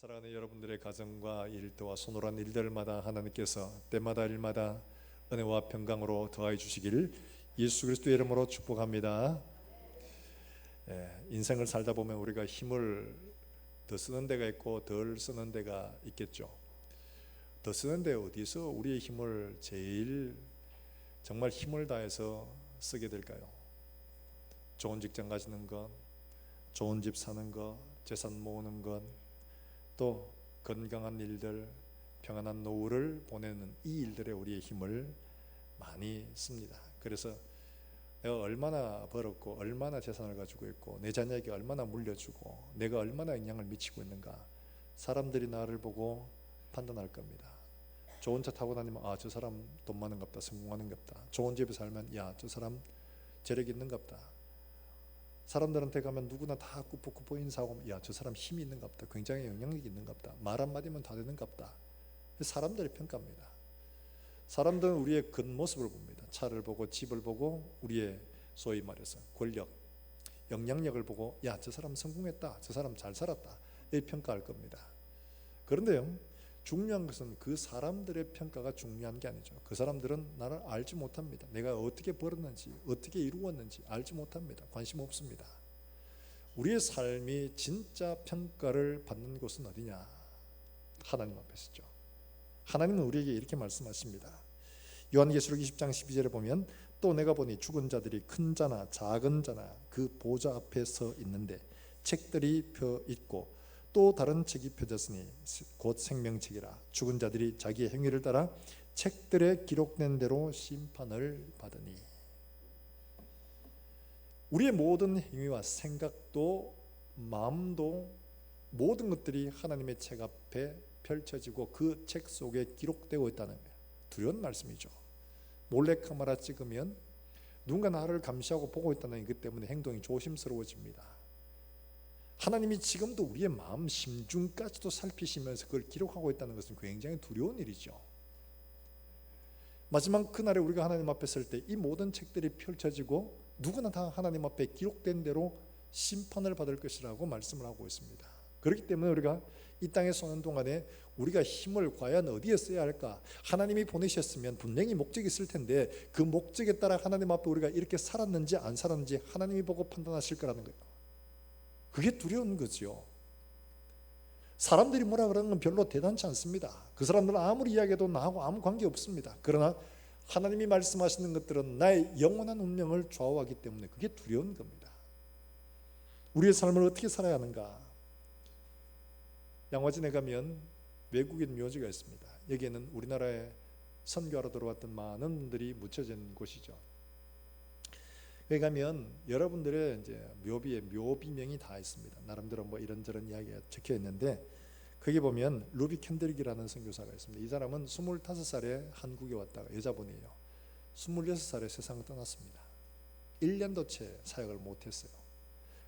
사랑하는 여러분들의 가정과 일터와 손노란 일들마다 하나님께서 때마다 일마다 은혜와 평강으로 더하여 주시기를 예수 그리스도의 이름으로 축복합니다. 인생을 살다 보면 우리가 힘을 더 쓰는 데가 있고 덜 쓰는 데가 있겠죠. 더 쓰는 데 어디서 우리의 힘을 제일 정말 힘을 다해서 쓰게 될까요? 좋은 직장 가지는 것, 좋은 집 사는 것, 재산 모으는 것, 또 건강한 일들, 평안한 노후를 보내는 이 일들에 우리의 힘을 많이 씁니다. 그래서 내가 얼마나 벌었고 얼마나 재산을 가지고 있고 내 자녀에게 얼마나 물려주고 내가 얼마나 영향을 미치고 있는가, 사람들이 나를 보고 판단할 겁니다. 좋은 차 타고 다니면 저 사람 돈 많은갑다, 성공하는갑다. 좋은 집에 살면 저 사람 재력 있는갑다. 사람들한테 가면 누구나 다 꾸벅꾸벅 인사하고 저 사람 힘이 있는갑다, 굉장히 영향력이 있는갑다, 말 한마디면 다 되는갑다. 사람들의 평가입니다. 사람들은 우리의 겉모습을 봅니다. 차를 보고 집을 보고 우리의 소위 말해서 권력, 영향력을 보고 저 사람 성공했다, 저 사람 잘 살았다, 이 평가할 겁니다. 그런데요, 중요한 것은 그 사람들의 평가가 중요한 게 아니죠. 그 사람들은 나를 알지 못합니다. 내가 어떻게 벌었는지 어떻게 이루었는지 알지 못합니다. 관심 없습니다. 우리의 삶이 진짜 평가를 받는 곳은 어디냐? 하나님 앞에서죠. 하나님은 우리에게 이렇게 말씀하십니다. 요한계시록 20장 12절에 보면 또 내가 보니 죽은 자들이 큰 자나 작은 자나 그 보좌 앞에 서 있는데 책들이 펴 있고 또 다른 책이 펴졌으니 곧 생명책이라. 죽은 자들이 자기의 행위를 따라 책들에 기록된 대로 심판을 받으니. 우리의 모든 행위와 생각도 마음도 모든 것들이 하나님의 책 앞에 펼쳐지고 그 책 속에 기록되고 있다는 거예요. 두려운 말씀이죠. 몰래카메라 찍으면 누군가 나를 감시하고 보고 있다는 것 때문에 행동이 조심스러워집니다. 하나님이 지금도 우리의 마음 심중까지도 살피시면서 그걸 기록하고 있다는 것은 굉장히 두려운 일이죠. 마지막 그날에 우리가 하나님 앞에 설 때 이 모든 책들이 펼쳐지고 누구나 다 하나님 앞에 기록된 대로 심판을 받을 것이라고 말씀을 하고 있습니다. 그렇기 때문에 우리가 이 땅에 사는 동안에 우리가 힘을 과연 어디에 써야 할까? 하나님이 보내셨으면 분명히 목적이 있을 텐데 그 목적에 따라 하나님 앞에 우리가 이렇게 살았는지 안 살았는지 하나님이 보고 판단하실 거라는 거예요. 그게 두려운 거죠. 사람들이 뭐라 그러는 건 별로 대단치 않습니다. 그 사람들은 아무리 이야기해도 나하고 아무 관계 없습니다. 그러나 하나님이 말씀하시는 것들은 나의 영원한 운명을 좌우하기 때문에 그게 두려운 겁니다. 우리의 삶을 어떻게 살아야 하는가? 양화진에 가면 외국인 묘지가 있습니다. 여기에는 우리나라에 선교하러 들어왔던 많은 분들이 묻혀진 곳이죠. 거기 가면 여러분들의 이제 묘비에 묘비명이 다 있습니다. 나름대로 뭐 이런저런 이야기가 적혀 있는데 거기 보면 루비 캔드릭이라는 선교사가 있습니다. 이 사람은 25살에 한국에 왔다가 여자분이에요. 26살에 세상을 떠났습니다. 1년도 채 사역을 못했어요.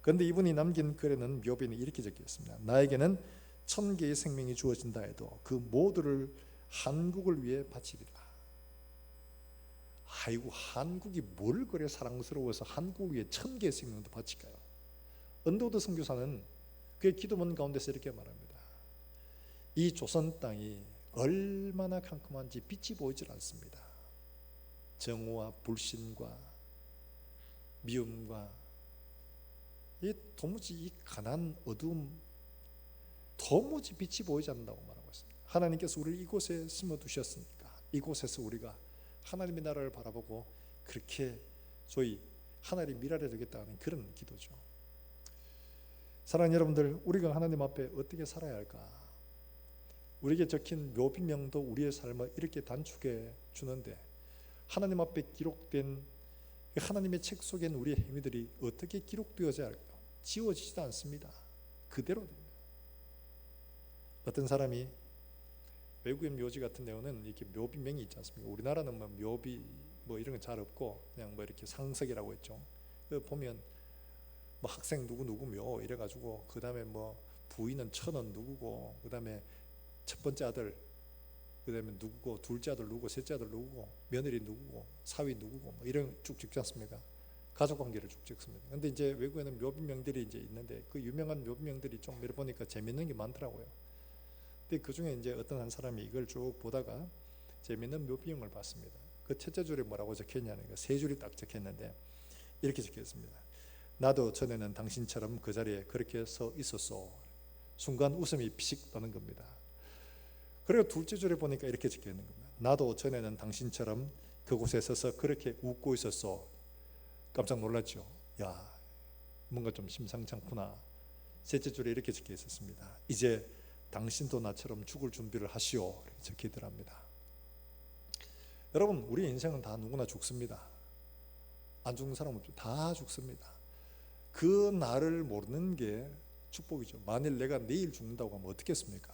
그런데 이분이 남긴 글에는 묘비는 이렇게 적혀 있습니다. 나에게는 1000개의 생명이 주어진다 해도 그 모두를 한국을 위해 바치리라. 아이고, 한국이 뭘 그래 사랑스러워서 한국을 위해 1000개의 생명도 바칠까요? 언더우드 선교사는 그의 기도문 가운데서 이렇게 말합니다. 이 조선 땅이 얼마나 캄캄한지 빛이 보이질 않습니다. 정오와 불신과 미움과 도무지 이 가난 어두움, 도무지 빛이 보이지 않는다고 말하고 있습니다. 하나님께서 우리를 이곳에 심어두셨으니까 이곳에서 우리가 하나님의 나라를 바라보고 그렇게 소위 하나님 미랄해 주겠다는 그런 기도죠. 사랑하는 여러분들, 우리가 하나님 앞에 어떻게 살아야 할까? 우리에게 적힌 묘비명도 우리의 삶을 이렇게 단축해 주는데 하나님 앞에 기록된 하나님의 책 속엔 우리의 행위들이 어떻게 기록되어져야 할까요? 지워지지도 않습니다. 그대로 됩니다. 어떤 사람이 외국인 묘지 같은 경우는 이렇게 묘비명이 있지 않습니까? 우리나라는 뭐 묘비 뭐 이런 거 잘 없고 그냥 뭐 이렇게 상석이라고 했죠. 보면 뭐 학생 누구 묘 이래가지고 그 다음에 뭐 부인은 천원 누구고 그 다음에 첫 번째 아들 그 다음에 누구고 둘째 아들 누구고 셋째 아들 누구고 며느리 누구고 사위 누구고 뭐 이런 쭉 적지 않습니까? 가족 관계를 쭉 적습니다. 근데 이제 외국에는 묘비명들이 이제 있는데 그 유명한 묘비명들이 좀 보니까 재밌는 게 많더라고요. 근데 그 중에 이제 어떤 한 사람이 이걸 쭉 보다가 재미있는 묘비용을 봤습니다. 그 첫째 줄에 뭐라고 적혀있냐는 거, 세 줄이 딱 적혀있는데 이렇게 적혀있습니다. 나도 전에는 당신처럼 그 자리에 그렇게 서 있었소. 순간 웃음이 피식 나는 겁니다. 그리고 둘째 줄에 보니까 이렇게 적혀있는 겁니다. 나도 전에는 당신처럼 그곳에 서서 그렇게 웃고 있었소. 깜짝 놀랐죠. 야, 뭔가 좀 심상치 않구나. 셋째 줄에 이렇게 적혀 있었습니다. 이제 당신도 나처럼 죽을 준비를 하시오. 이렇게 적혀 있더랍니다. 여러분, 우리 인생은 다 누구나 죽습니다. 안 죽는 사람은 없죠. 다 죽습니다. 그 날을 모르는 게 축복이죠. 만일 내가 내일 죽는다고 하면 어떻겠습니까?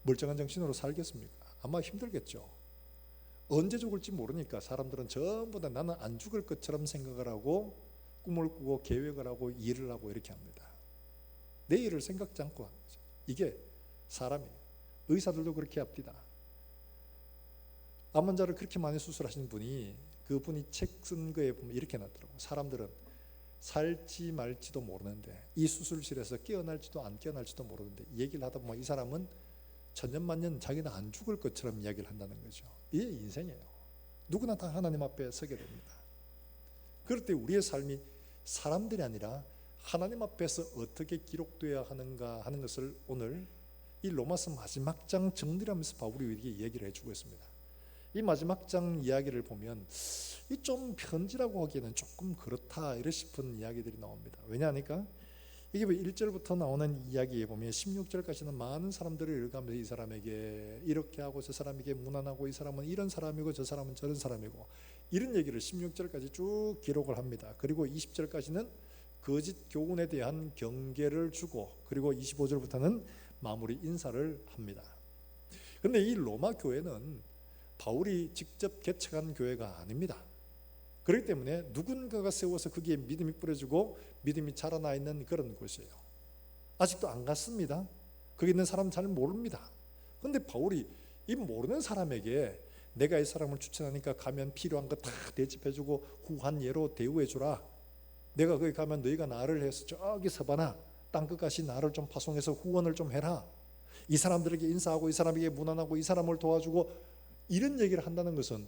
멀쩡한 정신으로 살겠습니까? 아마 힘들겠죠. 언제 죽을지 모르니까 사람들은 전부 다 나는 안 죽을 것처럼 생각을 하고 꿈을 꾸고 계획을 하고 일을 하고 이렇게 합니다. 내일을 생각지 않고 하는 거죠. 이게 사람이에요. 의사들도 그렇게 합니다. 암 환자를 그렇게 많이 수술하시는 분이, 그분이 책 쓴 거에 보면 이렇게 나더라고요. 사람들은 살지 말지도 모르는데, 이 수술실에서 깨어날지도 안 깨어날지도 모르는데, 이 얘기를 하다 보면 이 사람은 천년만년 자기는 안 죽을 것처럼 이야기를 한다는 거죠. 이게 인생이에요. 누구나 다 하나님 앞에 서게 됩니다. 그럴 때 우리의 삶이 사람들이 아니라 하나님 앞에서 어떻게 기록되어야 하는가 하는 것을 오늘 이 로마서 마지막 장 정리를 하면서 바울이 우리에게 이야기를 해주고 있습니다. 이 마지막 장 이야기를 보면 이 좀 편지라고 하기에는 조금 그렇다 이런 싶은 이야기들이 나옵니다. 왜냐하니까 이게 1절부터 나오는 이야기에 보면 16절까지는 많은 사람들을 읽어가면서 이 사람에게 이렇게 하고 저 사람에게 무난하고 이 사람은 이런 사람이고 저 사람은 저런 사람이고 이런 얘기를 16절까지 쭉 기록을 합니다. 그리고 20절까지는 거짓 교훈에 대한 경계를 주고, 그리고 25절부터는 마무리 인사를 합니다. 그런데 이 로마 교회는 바울이 직접 개척한 교회가 아닙니다. 그렇기 때문에 누군가가 세워서 거기에 믿음이 뿌려지고 믿음이 자라나 있는 그런 곳이에요. 아직도 안 갔습니다. 거기 있는 사람 잘 모릅니다. 그런데 바울이 이 모르는 사람에게 내가 이 사람을 추천하니까 가면 필요한 거 다 대접해주고 후한 예로 대우해주라. 내가 거기 가면 너희가 나를 해서 저기 서바나 땅끝까지 나를 좀 파송해서 후원을 좀 해라. 이 사람들에게 인사하고 이 사람에게 무난하고 이 사람을 도와주고 이런 얘기를 한다는 것은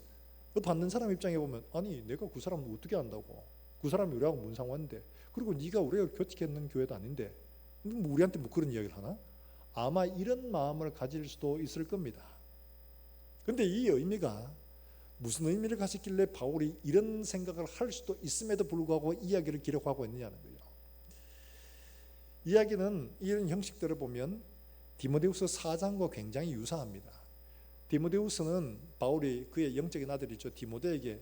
그 받는 사람 입장에 보면, 아니 내가 그 사람을 어떻게 안다고, 그 사람이 우리하고 뭔 상관인데, 그리고 네가 우리가 교직했는 교회도 아닌데 뭐 우리한테 뭐 그런 이야기를 하나? 아마 이런 마음을 가질 수도 있을 겁니다. 그런데 이 의미가 무슨 의미를 가졌길래 바울이 이런 생각을 할 수도 있음에도 불구하고 이야기를 기록하고 있느냐는 거예요. 이야기는 이런 형식들을 보면 디모데후서 4장과 굉장히 유사합니다. 디모데후서는 바울이 그의 영적인 아들이죠, 디모데에게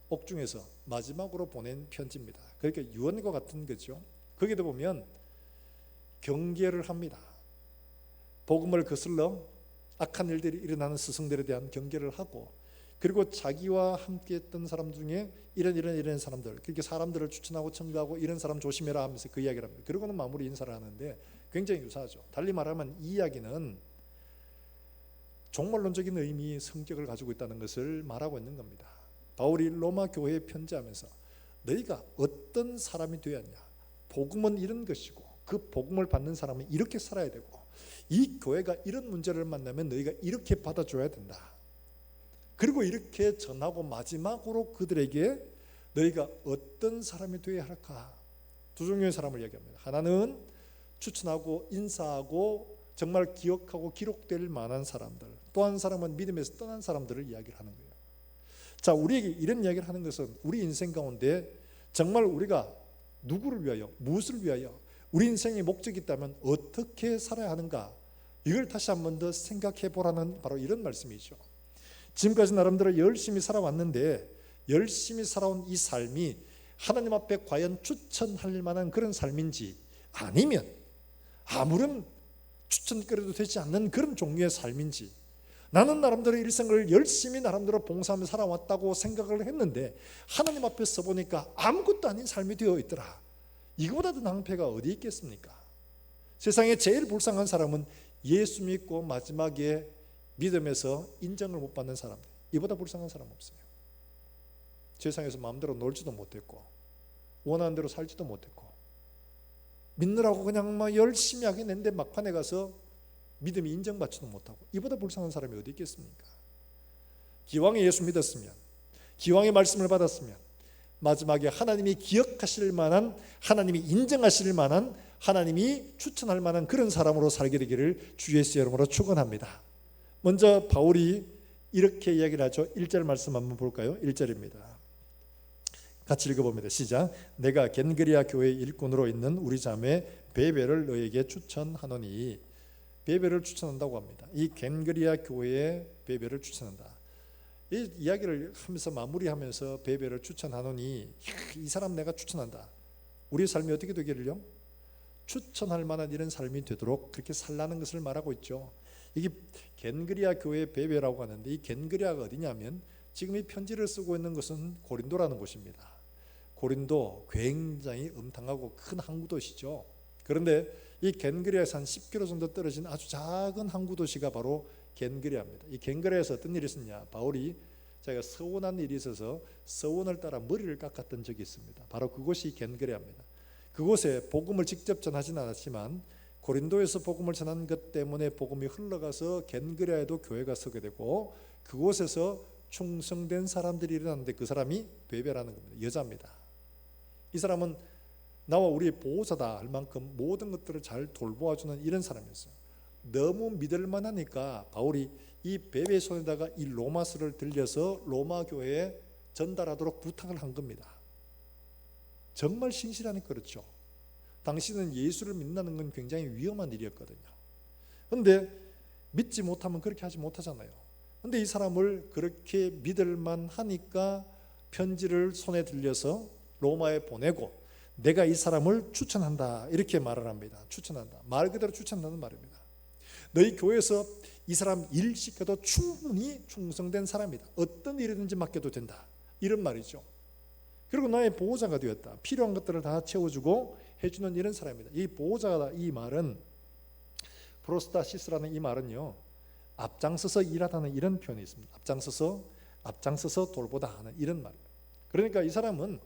옥중에서 마지막으로 보낸 편지입니다. 그러니까 유언과 같은 거죠. 거기도 보면 경계를 합니다. 복음을 거슬러 악한 일들이 일어나는 스승들에 대한 경계를 하고, 그리고 자기와 함께 했던 사람 중에 이런 사람들, 그렇게 사람들을 추천하고 첨가하고 이런 사람 조심해라 하면서 그 이야기를 합니다. 그리고는 마무리 인사를 하는데 굉장히 유사하죠. 달리 말하면 이 이야기는 종말론적인 의미, 성격을 가지고 있다는 것을 말하고 있는 겁니다. 바울이 로마 교회에 편지하면서 너희가 어떤 사람이 되었냐, 복음은 이런 것이고 그 복음을 받는 사람은 이렇게 살아야 되고 이 교회가 이런 문제를 만나면 너희가 이렇게 받아줘야 된다. 그리고 이렇게 전하고 마지막으로 그들에게 너희가 어떤 사람이 되어야 할까, 두 종류의 사람을 얘기합니다. 하나는 추천하고 인사하고 정말 기억하고 기록될 만한 사람들, 또 한 사람은 믿음에서 떠난 사람들을 이야기를 하는 거예요. 자, 우리에게 이런 이야기를 하는 것은 우리 인생 가운데 정말 우리가 누구를 위하여, 무엇을 위하여, 우리 인생의 목적이 있다면 어떻게 살아야 하는가, 이걸 다시 한 번 더 생각해 보라는 바로 이런 말씀이죠. 지금까지 나름대로 열심히 살아왔는데 열심히 살아온 이 삶이 하나님 앞에 과연 추천할 만한 그런 삶인지, 아니면 아무런 추천거리도 되지 않는 그런 종류의 삶인지, 나는 나름대로 일생을 열심히 나름대로 봉사하며 살아왔다고 생각을 했는데 하나님 앞에 서보니까 아무것도 아닌 삶이 되어 있더라. 이거보다 더 낭패가 어디 있겠습니까? 세상에 제일 불쌍한 사람은 예수 믿고 마지막에 믿음에서 인정을 못 받는 사람, 이보다 불쌍한 사람 없어요. 세상에서 마음대로 놀지도 못했고 원하는 대로 살지도 못했고 믿느라고 그냥 막 열심히 하긴 했는데 막판에 가서 믿음이 인정받지도 못하고 이보다 불쌍한 사람이 어디 있겠습니까? 기왕에 예수 믿었으면, 기왕의 말씀을 받았으면 마지막에 하나님이 기억하실 만한, 하나님이 인정하실 만한, 하나님이 추천할 만한 그런 사람으로 살게 되기를 주 예수의 이름으로 축원합니다. 먼저 바울이 이렇게 이야기를 하죠. 1절 말씀 한번 볼까요? 1절입니다. 같이 읽어봅니다. 시작. 내가 겐그리아 교회 일꾼으로 있는 우리 자매 베베를 너에게 추천하노니. 베베를 추천한다고 합니다. 이 겐그리아 교회에 베베를 추천한다. 이 이야기를 하면서 마무리하면서 베베를 추천하노니, 이 사람 내가 추천한다. 우리의 삶이 어떻게 되기를요? 추천할 만한 이런 삶이 되도록 그렇게 살라는 것을 말하고 있죠. 이게 겐그리아 교회 베베라고 하는데, 이 겐그리아가 어디냐면 지금 이 편지를 쓰고 있는 것은 고린도라는 곳입니다. 고린도 굉장히 음탕하고 큰 항구 도시죠. 그런데 이 겐그리아에서 한 10km 정도 떨어진 아주 작은 항구 도시가 바로 겐그리아입니다. 이 겐그리아에서 어떤 일이 있었냐? 바울이 자기가 서원한 일이 있어서 서원을 따라 머리를 깎았던 적이 있습니다. 바로 그곳이 겐그리아입니다. 그곳에 복음을 직접 전하지는 않았지만 고린도에서 복음을 전한 것 때문에 복음이 흘러가서 겐그리아에도 교회가 서게 되고, 그곳에서 충성된 사람들이 일어났는데 그 사람이 베베라는 겁니다. 여자입니다. 이 사람은 나와 우리의 보호자다 할 만큼 모든 것들을 잘 돌보아주는 이런 사람이었어요. 너무 믿을 만하니까 바울이 이 베베 손에다가 이 로마서를 들려서 로마 교회에 전달하도록 부탁을 한 겁니다. 정말 신실하니 그렇죠. 당시는 예수를 믿는다는 건 굉장히 위험한 일이었거든요. 그런데 믿지 못하면 그렇게 하지 못하잖아요. 그런데 이 사람을 그렇게 믿을 만하니까 편지를 손에 들려서 로마에 보내고, 내가 이 사람을 추천한다 이렇게 말을 합니다. 추천한다. 말 그대로 추천한다는 말입니다. 너희 교회에서 이 사람 일 시켜도 충분히 충성된 사람이다. 어떤 일이든지 맡겨도 된다. 이런 말이죠. 그리고 나의 보호자가 되었다. 필요한 것들을 다 채워주고 해주는 이런 사람이다. 이 보호자가, 이 말은 프로스타시스라는 이 말은요, 앞장서서 일하다는 이런 표현이 있습니다. 앞장서서 돌보다 하는 이런 말이에요. 그러니까 이 사람은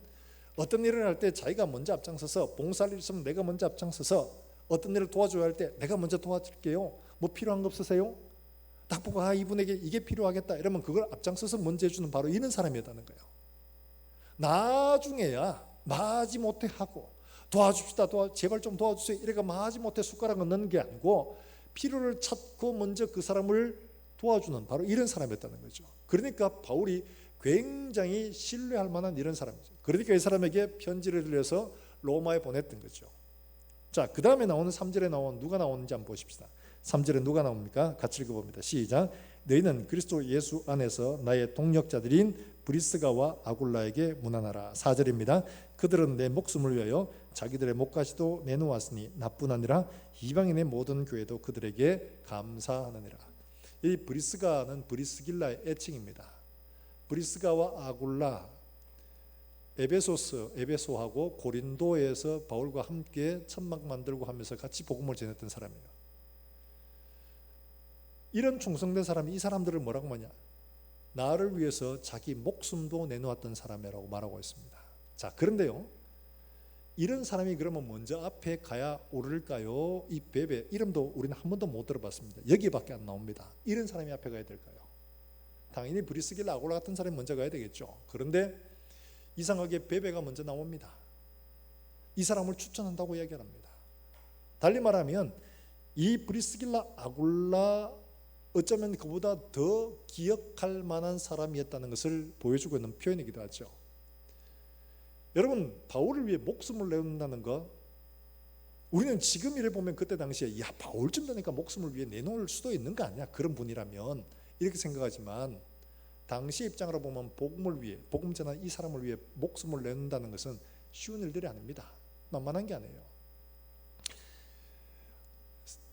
어떤 일을 할 때 자기가 먼저 앞장서서, 봉사할 일 있으면 내가 먼저 앞장서서, 어떤 일을 도와줘야 할 때 내가 먼저 도와줄게요. 뭐 필요한 거 없으세요? 딱 보고 이분에게 이게 필요하겠다 이러면 그걸 앞장서서 먼저 해주는 바로 이런 사람이었다는 거예요. 나중에야 마지 못해 하고 도와줍시다, 제발 좀 도와주세요 이래가 마지 못해 숟가락을 넣는 게 아니고 필요를 찾고 먼저 그 사람을 도와주는 바로 이런 사람이었다는 거죠. 그러니까 바울이 굉장히 신뢰할 만한 이런 사람이죠. 그러니까 이 사람에게 편지를 들려서 로마에 보냈던 거죠. 자, 그 다음에 나오는 3절에 나온 누가 나오는지 한번 보십시다. 3절에 누가 나옵니까? 같이 읽어봅니다. 시작. 너희는 그리스도 예수 안에서 나의 동역자들인 브리스가와 아굴라에게 문안하라. 4절입니다. 그들은 내 목숨을 위하여 자기들의 목까지도 내놓았으니 나뿐 아니라 이방인의 모든 교회도 그들에게 감사하느니라. 이 브리스가는 브리스길라의 애칭입니다. 브리스가와 아굴라, 에베소하고 고린도에서 바울과 함께 천막 만들고 하면서 같이 복음을 전했던 사람이에요. 이런 충성된 사람이 이 사람들을 뭐라고 하냐? 나를 위해서 자기 목숨도 내놓았던 사람이라고 말하고 있습니다. 자, 그런데요, 이런 사람이 그러면 먼저 앞에 가야 오를까요? 이 베베 이름도 우리는 한 번도 못 들어봤습니다. 여기밖에 안 나옵니다. 이런 사람이 앞에 가야 될까요? 당연히 브리스길라 아굴라 같은 사람이 먼저 가야 되겠죠. 그런데 이상하게 베베가 먼저 나옵니다. 이 사람을 추천한다고 이야기합니다. 달리 말하면 이 브리스길라 아굴라 어쩌면 그보다 더 기억할 만한 사람이었다는 것을 보여주고 있는 표현이기도 하죠. 여러분, 바울을 위해 목숨을 내놓는다는 것, 우리는 지금 이래 보면 그때 당시에 바울쯤 되니까 목숨을 위해 내놓을 수도 있는 거 아니야, 그런 분이라면 이렇게 생각하지만, 당시 입장으로 보면 복음을 위해, 복음 전한 이 사람을 위해 목숨을 내놓는다는 것은 쉬운 일들이 아닙니다. 만만한 게 아니에요.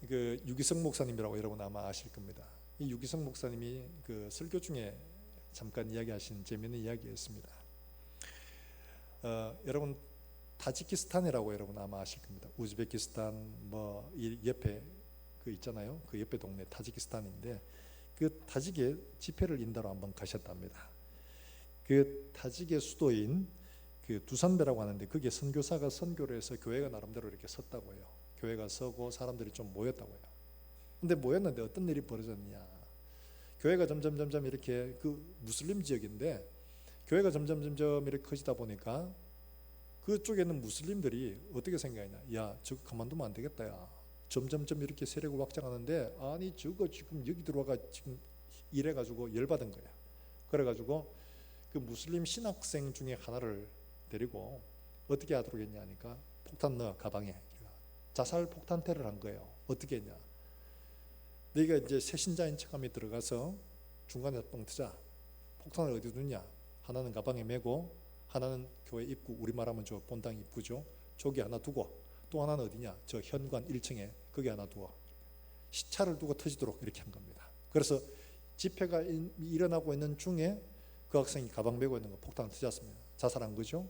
그 유기성 목사님이라고 여러분 아마 아실 겁니다. 이 유기성 목사님이 그 설교 중에 잠깐 이야기하신 재미있는 이야기였습니다. 여러분 타지키스탄이라고 여러분 아마 아실 겁니다. 우즈베키스탄 뭐 이 옆에 그 있잖아요. 그 옆에 동네 타지키스탄인데, 그 타직에 집회를 인도로 한번 가셨답니다. 그 타직의 수도인 그 두산베라고 하는데, 그게 선교사가 선교를 해서 교회가 나름대로 이렇게 섰다고 해요. 교회가 서고 사람들이 좀 모였다고 해요. 근데 뭐였는데 어떤 일이 벌어졌냐? 교회가 점점 이렇게 그 무슬림 지역인데 교회가 점점 이렇게 커지다 보니까 그쪽에 있는 무슬림들이 어떻게 생각했냐? 야, 저거 가만두면 안 되겠다. 야, 점점 이렇게 세력을 확장하는데 아니 저거 지금 여기 들어와가 지금 이래가지고 열받은 거야. 그래가지고 그 무슬림 신학생 중에 하나를 데리고 어떻게 하도록 했냐 하니까 폭탄 넣어 가방에. 자살 폭탄 테러를 한 거예요. 어떻게 했냐? 네가 이제 새신자인 척하며 들어가서 중간에 뻥 트자. 폭탄을 어디 두냐? 하나는 가방에 메고, 하나는 교회 입구, 우리 말하면 저 본당 입구죠. 저기 하나 두고, 또 하나는 어디냐? 저 현관 1층에 거기 하나 두어. 시차를 두고 터지도록 이렇게 한 겁니다. 그래서 집회가 일어나고 있는 중에 그 학생이 가방 메고 있는 거 폭탄을 터졌습니다. 자살한 거죠.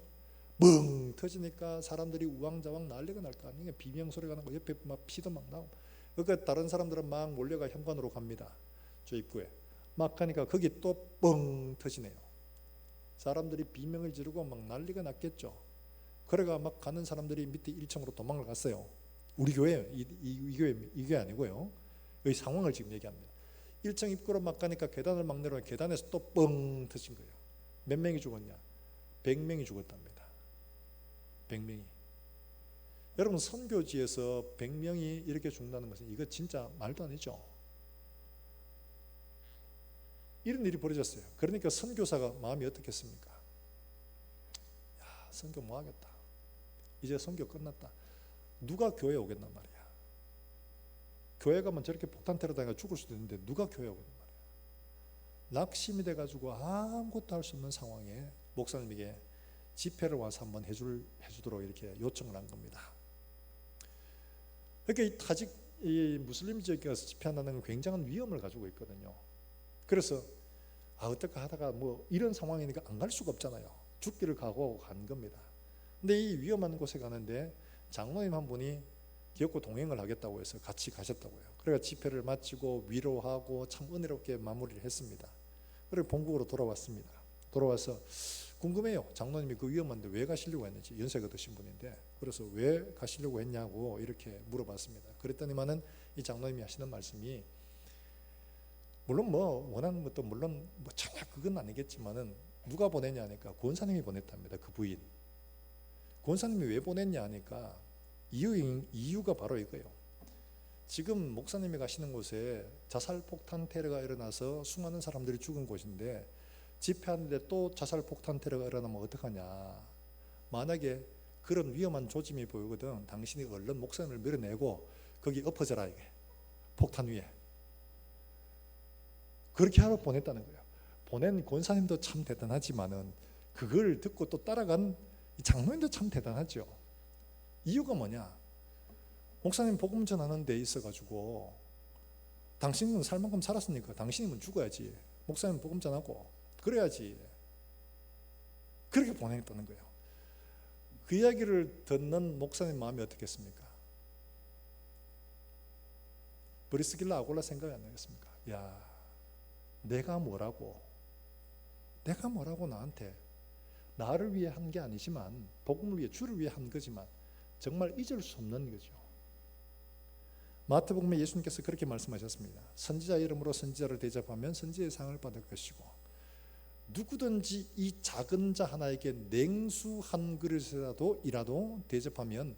멍 터지니까 사람들이 우왕좌왕 난리가 날 거 아니에요. 비명 소리가 나고 옆에 막 피도 막 나고. 그러니까 다른 사람들은 막 몰려가 현관으로 갑니다. 저 입구에 막 가니까 거기 또 뻥 터지네요. 사람들이 비명을 지르고 막 난리가 났겠죠. 그래가 막 가는 사람들이 밑에 1층으로 도망을 갔어요. 우리 교회 이 교회 아니고요. 이 상황을 지금 얘기합니다. 1층 입구로 막 가니까 계단을 막 내려오면 계단에서 또 뻥 터진 거예요. 몇 명이 죽었냐? 100명이 죽었답니다. 100명이. 여러분 선교지에서 100명이 이렇게 죽는다는 것은 이거 진짜 말도 안 되죠. 이런 일이 벌어졌어요. 그러니까 선교사가 마음이 어떻겠습니까? 야, 선교 뭐 하겠다. 이제 선교 끝났다. 누가 교회에 오겠단 말이야. 교회 가면 저렇게 폭탄 테러 당해서 죽을 수도 있는데 누가 교회에 오겠단 말이야. 낙심이 돼가지고 아무것도 할 수 없는 상황에 목사님에게 집회를 와서 한번 해주도록 이렇게 요청을 한 겁니다. 그러니까 이 무슬림 지역에 가서 집회한다는 건 굉장한 위험을 가지고 있거든요. 그래서 어떨까 하다가 뭐 이런 상황이니까 안 갈 수가 없잖아요. 죽기를 각오하고 간 겁니다. 근데 이 위험한 곳에 가는데 장로님 한 분이 기어코 동행을 하겠다고 해서 같이 가셨다고요. 그래서 집회를 마치고 위로하고 참 은혜롭게 마무리를 했습니다. 그리고 본국으로 돌아왔습니다. 돌아와서 궁금해요. 장로님이 그 위험한데 왜 가시려고 했는지. 연세가 드신 분인데 그래서 왜 가시려고 했냐고 이렇게 물어봤습니다. 그랬더니만은 이 장로님이 하시는 말씀이 물론 뭐 원하는 것도 물론 뭐 전혀 그건 아니겠지만은 누가 보냈냐 하니까 권사님이 보냈답니다. 그 부인. 권사님이 왜 보냈냐 하니까 이유가 바로 이거예요. 지금 목사님이 가시는 곳에 자살폭탄 테러가 일어나서 수많은 사람들이 죽은 곳인데 집회하는데 또 자살폭탄 테러가 일어나면 어떡하냐. 만약에 그런 위험한 조짐이 보이거든 당신이 얼른 목사님을 밀어내고 거기 엎어져라 이게 폭탄 위에. 그렇게 하러 보냈다는 거예요. 보낸 권사님도 참 대단하지만은 그걸 듣고 또 따라간 장로님도 참 대단하죠. 이유가 뭐냐? 목사님 복음 전하는 데 있어가지고 당신은 살 만큼 살았으니까 당신이면 죽어야지. 목사님 복음 전하고 그래야지. 그렇게 보냈다는 거예요. 그 이야기를 듣는 목사님 마음이 어떻겠습니까? 브리스길라 아골라 생각이 안 나겠습니까? 야, 내가 뭐라고 나한테 나를 위해 한 게 아니지만 복음을 위해 주를 위해 한 거지만 정말 잊을 수 없는 거죠. 마태복음에 예수님께서 그렇게 말씀하셨습니다. 선지자 이름으로 선지자를 대접하면 선지의 상을 받을 것이고 누구든지 이 작은 자 하나에게 냉수 한 그릇이라도 대접하면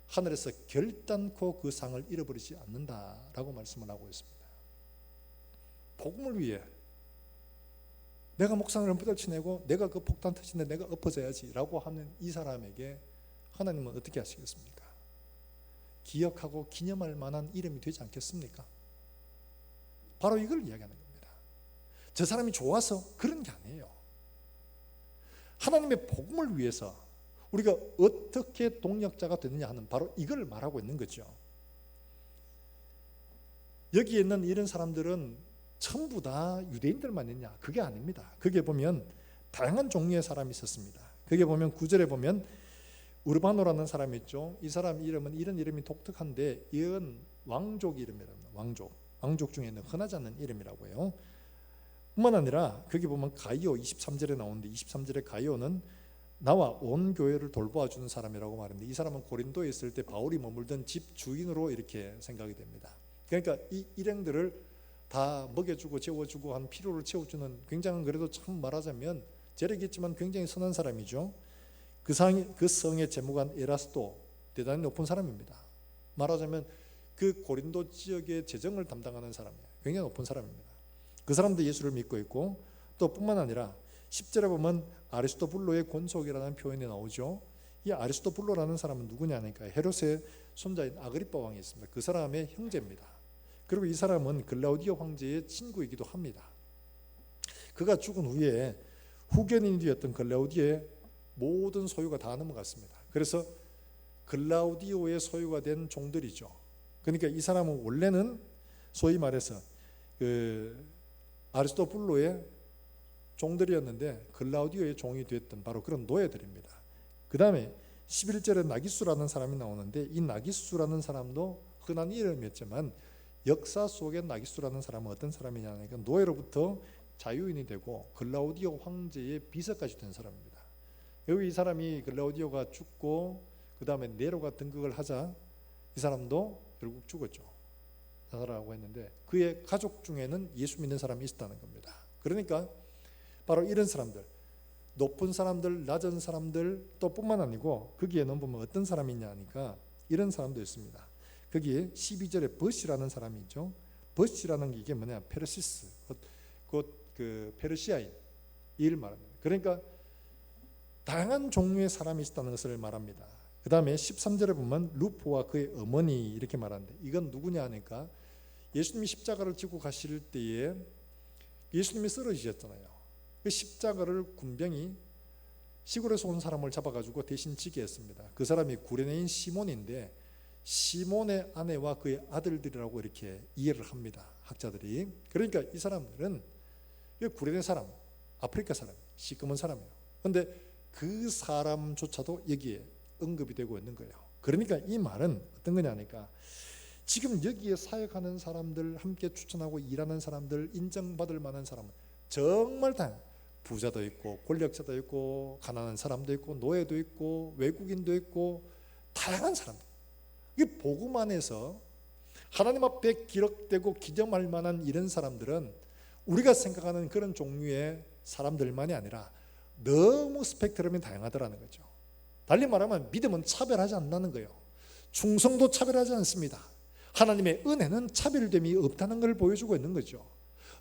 하늘에서 결단코 그 상을 잃어버리지 않는다라고 말씀을 하고 있습니다. 복음을 위해 내가 목상을 뻗어치내고 내가 그 폭탄 터지는데 내가 엎어져야지 라고 하는 이 사람에게 하나님은 어떻게 하시겠습니까? 기억하고 기념할 만한 이름이 되지 않겠습니까? 바로 이걸 이야기하는 겁니다. 저 사람이 좋아서 그런 게 아니에요. 하나님의 복음을 위해서 우리가 어떻게 동력자가 되느냐 하는 바로 이걸 말하고 있는 거죠. 여기에 있는 이런 사람들은 전부 다 유대인들만 있냐? 그게 아닙니다. 거기에 보면 다양한 종류의 사람이 있었습니다. 거기에 보면 9절에 보면 우르바노라는 사람이 있죠. 이 사람 이름은 이런 이름이 독특한데 이건 왕족 이름이랍니다. 왕족 중에는 흔하지 않는 이름이라고 해요. 뿐만 아니라 거기 보면 가이오 23절에 나오는데 23절에 가이오는 나와 온 교회를 돌보아주는 사람이라고 말했는데 이 사람은 고린도에 있을 때 바울이 머물던 집 주인으로 이렇게 생각이 됩니다. 그러니까 이 일행들을 다 먹여주고 재워주고 한 필요를 채워주는 굉장히 그래도 참 말하자면 재력이 있지만 굉장히 선한 사람이죠. 그 성의 재무관 에라스도 대단히 높은 사람입니다. 말하자면 그 고린도 지역의 재정을 담당하는 사람이에요. 굉장히 높은 사람입니다. 그 사람도 예수를 믿고 있고 또 뿐만 아니라 10절에 보면 아리스토블로의 권속이라는 표현이 나오죠. 이 아리스토블로라는 사람은 누구냐니까 헤롯의 손자인 아그리빠 왕이 있습니다. 그 사람의 형제입니다. 그리고 이 사람은 글라우디오 황제의 친구이기도 합니다. 그가 죽은 후에 후견인이 되었던 글라우디오의 모든 소유가 다 넘어갔습니다. 그래서 글라우디오의 소유가 된 종들이죠. 그러니까 이 사람은 원래는 소위 말해서 아리스토블로의 종들이었는데 글라우디오의 종이 되었던 바로 그런 노예들입니다. 그 다음에 11절에 나기수라는 사람이 나오는데 이 나기수라는 사람도 흔한 이름이었지만 역사 속에 나기수라는 사람은 어떤 사람이냐 하니까 노예로부터 자유인이 되고 글라우디오 황제의 비서까지 된 사람입니다. 여기 이 사람이 글라우디오가 죽고 그 다음에 네로가 등극을 하자 이 사람도 결국 죽었죠. 자살하고 했는데 그의 가족 중에는 예수 믿는 사람이 있었다는 겁니다. 그러니까 바로 이런 사람들, 높은 사람들, 낮은 사람들 또 뿐만 아니고 거기에는 보면 어떤 사람이 있냐 하니까 이런 사람도 있습니다. 거기에 12절에 벗이라는 사람이 있죠. 벗이라는 게 이게 뭐냐, 페르시스, 곧 그 페르시아인 일 말합니다. 그러니까 다양한 종류의 사람이 있다는 것을 말합니다. 그 다음에 13절에 보면 루포와 그의 어머니 이렇게 말하는데 이건 누구냐 하니까 예수님이 십자가를 지고 가실 때에 예수님이 쓰러지셨잖아요. 그 십자가를 군병이 시골에서 온 사람을 잡아가지고 대신 지게 했습니다. 그 사람이 구레네인 시몬인데 시몬의 아내와 그의 아들들이라고 이렇게 이해를 합니다. 학자들이. 그러니까 이 사람들은 구레네 사람, 아프리카 사람, 시커먼 사람이에요. 그런데 그 사람조차도 여기에 언급이 되고 있는 거예요. 그러니까 이 말은 어떤 거냐 하니까 지금 여기에 사역하는 사람들, 함께 추천하고 일하는 사람들, 인정받을 만한 사람은 정말 다양해요. 부자도 있고 권력자도 있고 가난한 사람도 있고 노예도 있고 외국인도 있고 다양한 사람들. 이게 복음 안에서 하나님 앞에 기록되고 기념할 만한 이런 사람들은 우리가 생각하는 그런 종류의 사람들만이 아니라 너무 스펙트럼이 다양하더라는 거죠. 달리 말하면 믿음은 차별하지 않는다는 거예요. 충성도 차별하지 않습니다. 하나님의 은혜는 차별됨이 없다는 걸 보여주고 있는 거죠.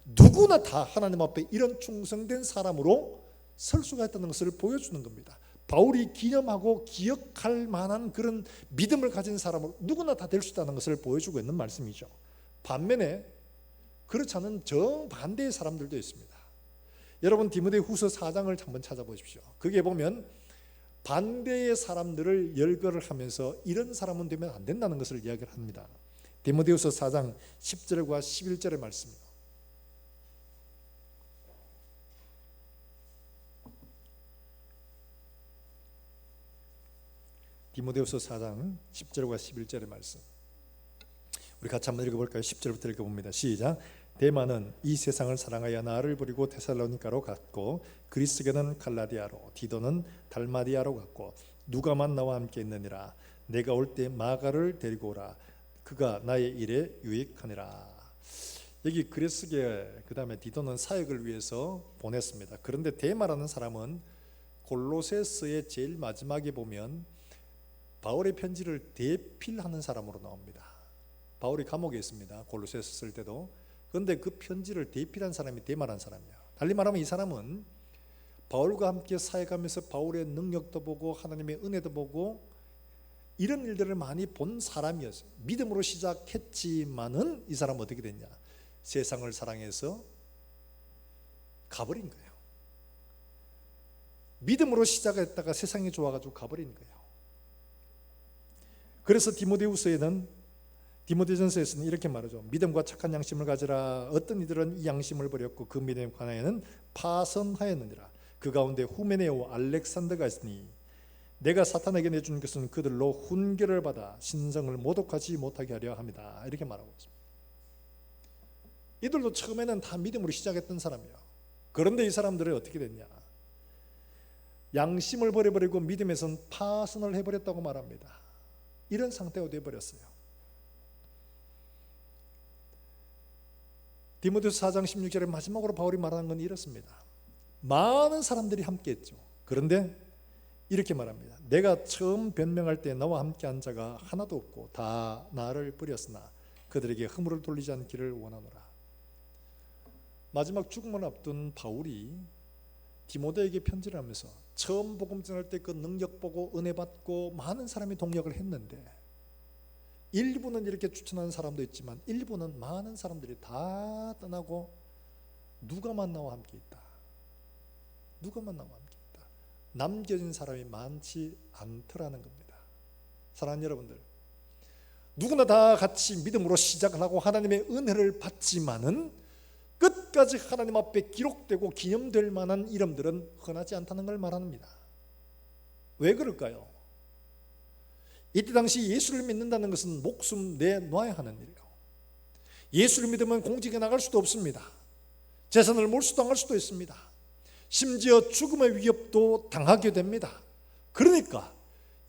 누구나 다 하나님 앞에 이런 충성된 사람으로 설 수가 있다는 것을 보여주는 겁니다. 바울이 기념하고 기억할 만한 그런 믿음을 가진 사람으로 누구나 다 될 수 있다는 것을 보여주고 있는 말씀이죠. 반면에 그렇지 않은 정반대의 사람들도 있습니다. 여러분 디모데후서 4장을 한번 찾아보십시오. 거기에 보면 반대의 사람들을 열거를 하면서 이런 사람은 되면 안 된다는 것을 이야기를 합니다. 디모데후서 4장 10절과 11절의 말씀입니다. 디모데후서 4장 10절과 11절의 말씀 우리 같이 한번 읽어볼까요? 10절부터 읽어봅니다. 시작. 데마는 이 세상을 사랑하여 나를 버리고 데살로니가로 갔고 그리스게는 갈라디아로 디도는 달마디아로 갔고 누가만 나와 함께 있느니라. 내가 올 때 마가를 데리고 오라. 그가 나의 일에 유익하니라. 여기 그리스게 그 다음에 디도는 사역을 위해서 보냈습니다. 그런데 데마라는 사람은 골로새서의 제일 마지막에 보면 바울의 편지를 대필하는 사람으로 나옵니다. 바울이 감옥에 있습니다. 골로새서 쓸 때도. 그런데 그 편지를 대필한 사람이 데마라는 사람이에요. 달리 말하면 이 사람은 바울과 함께 사역하면서 바울의 능력도 보고 하나님의 은혜도 보고 이런 일들을 많이 본 사람이었어요. 믿음으로 시작했지만은 이 사람은 어떻게 됐냐? 세상을 사랑해서 가버린 거예요. 믿음으로 시작했다가 세상이 좋아가지고 가버린 거예요. 그래서 디모데전서에서는 이렇게 말하죠. 믿음과 착한 양심을 가지라. 어떤 이들은 이 양심을 버렸고 그 믿음에 관하여는 파선하였느니라. 그 가운데 후메네오 알렉산더가 있으니 내가 사탄에게 내준 것은 그들로 훈계를 받아 신성을 모독하지 못하게 하려 합니다. 이렇게 말하고 있습니다. 이들도 처음에는 다 믿음으로 시작했던 사람이에요. 그런데 이 사람들은 어떻게 됐냐? 양심을 버려버리고 믿음에선 파선을 해버렸다고 말합니다. 이런 상태가 되어버렸어요. 디모데후서 4장 16절에 마지막으로 바울이 말하는 건 이렇습니다. 많은 사람들이 함께 했죠. 그런데 이렇게 말합니다. 내가 처음 변명할 때 나와 함께 한 자가 하나도 없고 다 나를 버렸으나 그들에게 허물을 돌리지 않기를 원하노라. 마지막 죽음을 앞둔 바울이 디모데에게 편지를 하면서 처음 복음 전할 때 그 능력 보고 은혜 받고 많은 사람이 동역을 했는데, 일부는 이렇게 추천하는 사람도 있지만 일부는 많은 사람들이 다 떠나고 누가만 나와 함께 있다. 누가만 나와 함께 있다. 남겨진 사람이 많지 않더라는 겁니다. 사랑하는 여러분들, 누구나 다 같이 믿음으로 시작을 하고 하나님의 은혜를 받지만은 끝까지 하나님 앞에 기록되고 기념될 만한 이름들은 흔하지 않다는 걸 말합니다. 왜 그럴까요? 이때 당시 예수를 믿는다는 것은 목숨 내놔야 하는 일이에요. 예수를 믿으면 공직에 나갈 수도 없습니다. 재산을 몰수당할 수도 있습니다. 심지어 죽음의 위협도 당하게 됩니다. 그러니까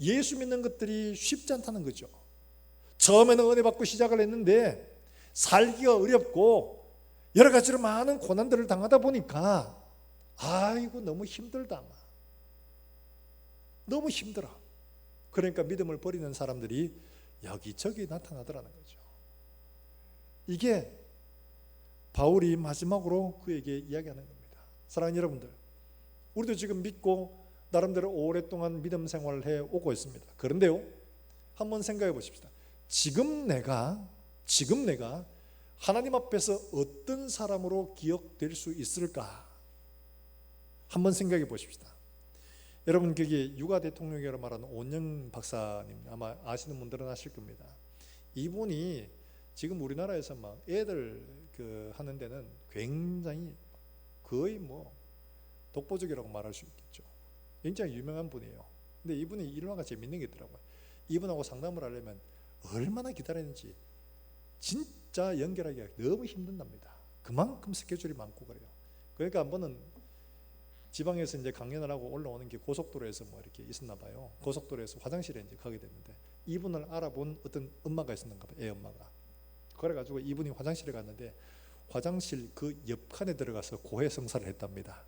예수 믿는 것들이 쉽지 않다는 거죠. 처음에는 은혜 받고 시작을 했는데 살기가 어렵고 여러 가지로 많은 고난들을 당하다 보니까 아이고 너무 힘들다, 너무 힘들어. 그러니까 믿음을 버리는 사람들이 여기저기 나타나더라는 거죠. 이게 바울이 마지막으로 그에게 이야기하는 겁니다. 사랑하는 여러분들, 우리도 지금 믿고 나름대로 오랫동안 믿음 생활을 해오고 있습니다. 그런데요, 한번 생각해 보십시다. 지금 내가 하나님 앞에서 어떤 사람으로 기억될 수 있을까? 한번 생각해 보십시다. 여러분, 그게 육아 대통령이라고 말하는 온영 박사님, 아마 아시는 분들은 아실 겁니다. 이분이 지금 우리나라에서 막 애들 하는 데는 굉장히 거의 뭐 독보적이라고 말할 수 있겠죠. 굉장히 유명한 분이에요. 근데 이분이 일화가 재밌는 게 있더라고요. 이분하고 상담을 하려면 얼마나 기다렸는지 진짜 연결하기가 너무 힘든답니다. 그만큼 스케줄이 많고 그래요. 그러니까 한 번은 지방에서 이제 강연을 하고 올라오는 게 고속도로에서 뭐 이렇게 있었나 봐요. 고속도로에서 화장실에 이제 가게 됐는데 이분을 알아본 어떤 엄마가 있었는가 봐요. 애 엄마가. 그래가지고 이분이 화장실에 갔는데 화장실 그 옆칸에 들어가서 고해성사를 했답니다.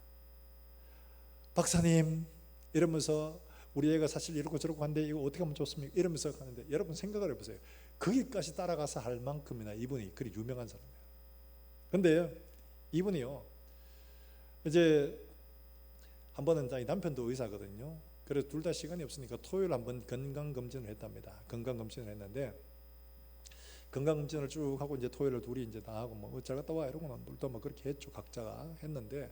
박사님 이러면서 우리 애가 사실 이러고 저러고 한데 이거 어떻게 하면 좋습니까? 이러면서 가는데 여러분 생각을 해보세요. 거기까지 따라가서 할 만큼이나 이분이 그리 유명한 사람이에요. 근데 이분이요, 이제 한 번은 남편도 의사거든요. 그래서 둘 다 시간이 없으니까 토요일 한번 건강검진을 했답니다. 건강검진을 했는데 건강검진을 쭉 하고 이제 토요일에 둘이 이제 다 하고 뭐 잘 갔다 와 이러고는 놀다 뭐 그렇게 했죠. 각자가 했는데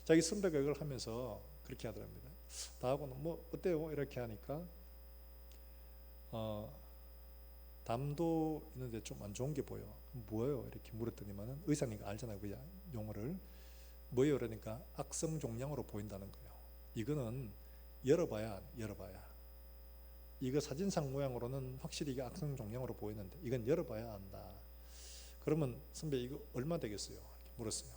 자기 선배가 이걸 하면서 그렇게 하더랍니다. 다 하고는 뭐 어때요? 이렇게 하니까 담도 있는데 좀 안 좋은 게 보여. 뭐예요? 이렇게 물었더니만은 의사니까 알잖아요. 그 용어를. 뭐예요? 그러니까 악성종양으로 보인다는 거예요. 이거는 열어봐야 이거 사진상 모양으로는 확실히 이게 악성종양으로 보이는데 이건 열어봐야 안다. 그러면 선배 이거 얼마 되겠어요? 이렇게 물었어요.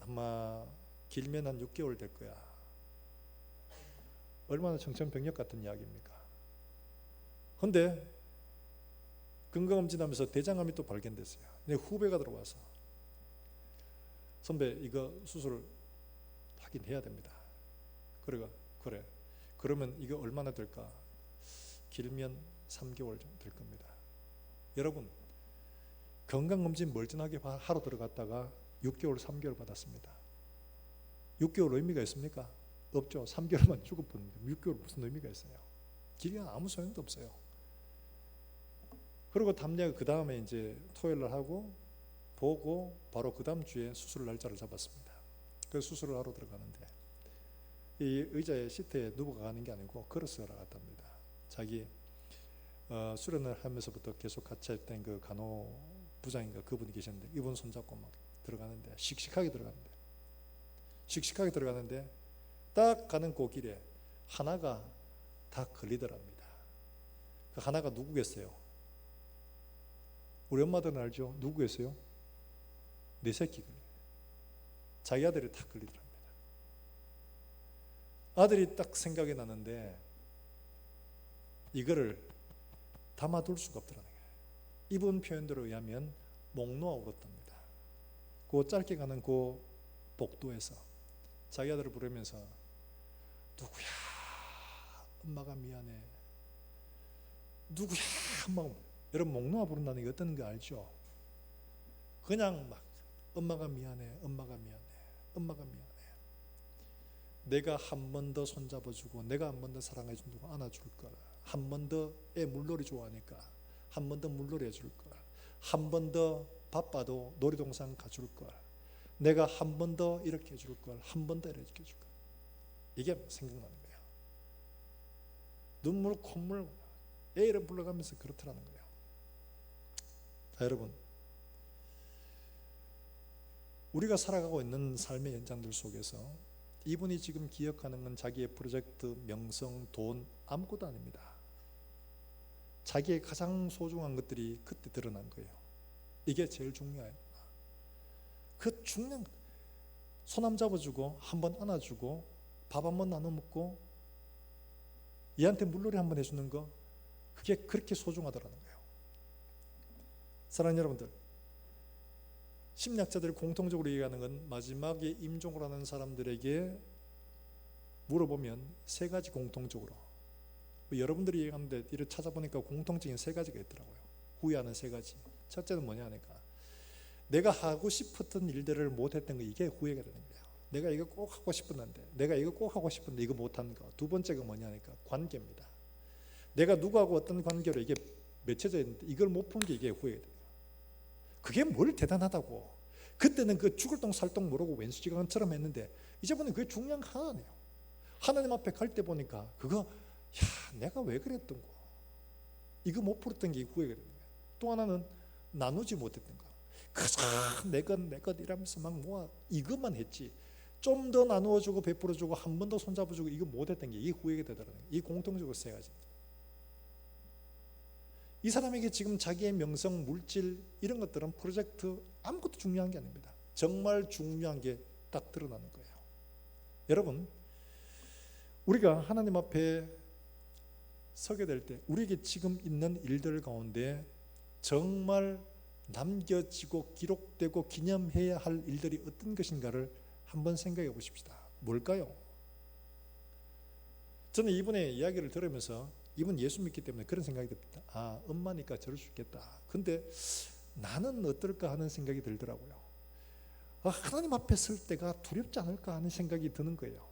아마 길면 한 6개월 될 거야. 얼마나 청천벽력 같은 이야기입니까? 근데 건강검진하면서 대장암이 또 발견됐어요. 내 후배가 들어와서 선배 이거 수술 하긴 해야 됩니다. 그래. 그러면 이거 얼마나 될까? 길면 3개월 정도 될 겁니다. 여러분, 건강검진 멀쩡하게 하러 들어갔다가 6개월, 3개월 받았습니다. 6개월 의미가 있습니까? 없죠. 3개월만 죽어버리는데 6개월 무슨 의미가 있어요? 길이가 아무 소용도 없어요. 그리고 담례가 그 다음에 이제 토요일날 하고 보고 바로 그 다음 주에 수술 날짜를 잡았습니다. 그래서 수술을 하러 들어가는데 이 의자에 시트에 누워 가는 게 아니고 걸어서 나갔답니다. 자기 수련을 하면서부터 계속 같이 했던 그 간호부장인가 그분이 계셨는데 이분 손잡고 막 들어가는데 씩씩하게 들어가는데 딱 가는 그 길에 하나가 다 걸리더랍니다. 그 하나가 누구겠어요? 우리 엄마들은 알죠? 누구겠어요? 내 새끼 걸려요. 자기 아들이 다 걸리더랍니다. 아들이 딱 생각이 나는데 이거를 담아둘 수가 없더라는 거예요. 이분 표현대로 의하면 목 놓아 울었답니다. 그 짧게 가는 그 복도에서 자기 아들을 부르면서 누구야? 엄마가 미안해. 누구야? 엄마가. 여러분 목놓아 부른다는 게 어떤 거 알죠? 그냥 막 엄마가 미안해. 엄마가 미안해. 엄마가 미안해. 내가 한 번 더 손잡아주고 내가 한 번 더 사랑해준다고 안아줄 걸. 한 번 더 애 물놀이 좋아하니까 한 번 더 물놀이 해줄 걸. 한 번 더 바빠도 놀이동산 가줄 걸. 내가 한 번 더 이렇게 해줄 걸. 한 번 더 이렇게 해줄 걸. 이게 생각나는 거예요. 눈물 콧물 애 이름 불러가면서 그렇더라는 거예요. 자, 여러분, 우리가 살아가고 있는 삶의 현장들 속에서 이분이 지금 기억하는 건 자기의 프로젝트, 명성, 돈 아무것도 아닙니다. 자기의 가장 소중한 것들이 그때 드러난 거예요. 이게 제일 중요해요. 그 중요한 손 한 잡아주고 한 번 안아주고 밥 한 번 나눠 먹고 얘한테 물놀이 한 번 해주는 거, 그게 그렇게 소중하더라는 거예요. 사랑하는 여러분들, 심리학자들이 공통적으로 얘기하는 건 마지막에 임종을 하는 사람들에게 물어보면 세 가지 공통적으로, 여러분들이 얘기하는데 이를 찾아보니까 공통적인 세 가지가 있더라고요. 후회하는 세 가지. 첫째는 뭐냐 하니까 내가 하고 싶었던 일들을 못했던 거, 이게 후회가 되는 거예요. 내가 이거 꼭 하고 싶었는데, 내가 이거 꼭 하고 싶었는데 이거 못한 거. 두 번째가 뭐냐 하니까 관계입니다. 내가 누구하고 어떤 관계로 이게 맺혀져 있는데 이걸 못 본 게 이게 후회가 돼요. 그게 뭘 대단하다고. 그때는 그 죽을 똥 살 똥 모르고 왼수지간처럼 했는데 이제 보니 그게 중요한 거 하나네요. 하나님 앞에 갈 때 보니까 그거, 야, 내가 왜 그랬던 거, 이거 못 풀었던 게 후회가 되는 거예요. 또 하나는 나누지 못했던 거. 그저 내 것 이러면서 막 모아 이것만 했지 좀 더 나누어주고 베풀어주고 한 번 더 손잡아주고 이거 못했던 게, 이게 후회가 되더라는 거예요. 이 공통적으로 세 가지입니다. 이 사람에게 지금 자기의 명성, 물질 이런 것들은 프로젝트 아무것도 중요한 게 아닙니다. 정말 중요한 게 딱 드러나는 거예요. 여러분, 우리가 하나님 앞에 서게 될 때 우리에게 지금 있는 일들 가운데 정말 남겨지고 기록되고 기념해야 할 일들이 어떤 것인가를 한번 생각해 보십시다. 뭘까요? 저는 이분의 이야기를 들으면서, 이분 예수 믿기 때문에 그런 생각이 듭니다. 아, 엄마니까 저럴 수 있겠다. 근데 나는 어떨까 하는 생각이 들더라고요. 하나님 앞에 설 때가 두렵지 않을까 하는 생각이 드는 거예요.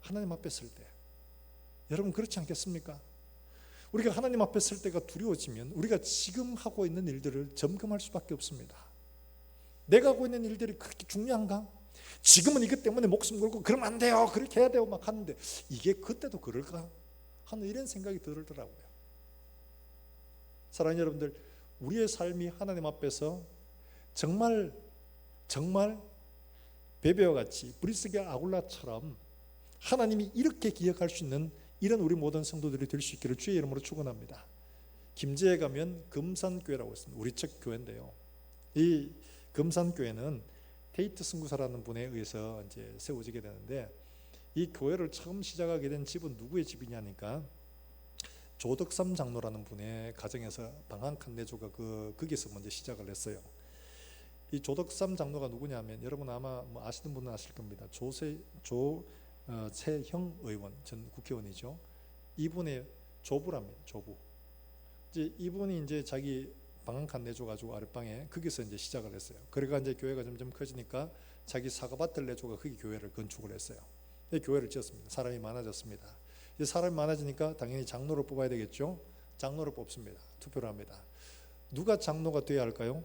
하나님 앞에 설 때. 여러분 그렇지 않겠습니까? 우리가 하나님 앞에 설 때가 두려워지면 우리가 지금 하고 있는 일들을 점검할 수밖에 없습니다. 내가 하고 있는 일들이 그렇게 중요한가? 지금은 이것 때문에 목숨 걸고 그러면 안 돼요, 그렇게 해야 돼요 막 하는데 이게 그때도 그럴까 하는 이런 생각이 들더라고요. 사랑하는 여러분들, 우리의 삶이 하나님 앞에서 정말 베베와 같이 브리스가 아굴라처럼 하나님이 이렇게 기억할 수 있는 이런 우리 모든 성도들이 될 수 있기를 주의 이름으로 축원합니다. 김제에 가면 금산교회라고 있습니다. 우리 척 교회인데요. 이 금산교회는 테이트 선교사라는 분에 의해서 이제 세워지게 되는데, 이 교회를 처음 시작하게 된 집은 누구의 집이냐니까 조덕삼 장로라는 분의 가정에서 방한 칸네조가 거기서 먼저 시작을 했어요. 이 조덕삼 장로가 누구냐면 여러분 아마 뭐 아시는 분은 아실 겁니다. 최형 의원, 전 국회의원이죠. 이분의 조부랍니다. 조부. 이제 이분이 이제 자기 방 한 칸 내줘가지고 아랫방에 거기서 이제 시작을 했어요. 그러니까 이제 교회가 점점 커지니까 자기 사과밭을 내줘가 거기 교회를 건축을 했어요. 교회를 지었습니다. 사람이 많아졌습니다. 이제 사람이 많아지니까 당연히 장로를 뽑아야 되겠죠. 장로를 뽑습니다. 투표를 합니다. 누가 장로가 돼야 할까요?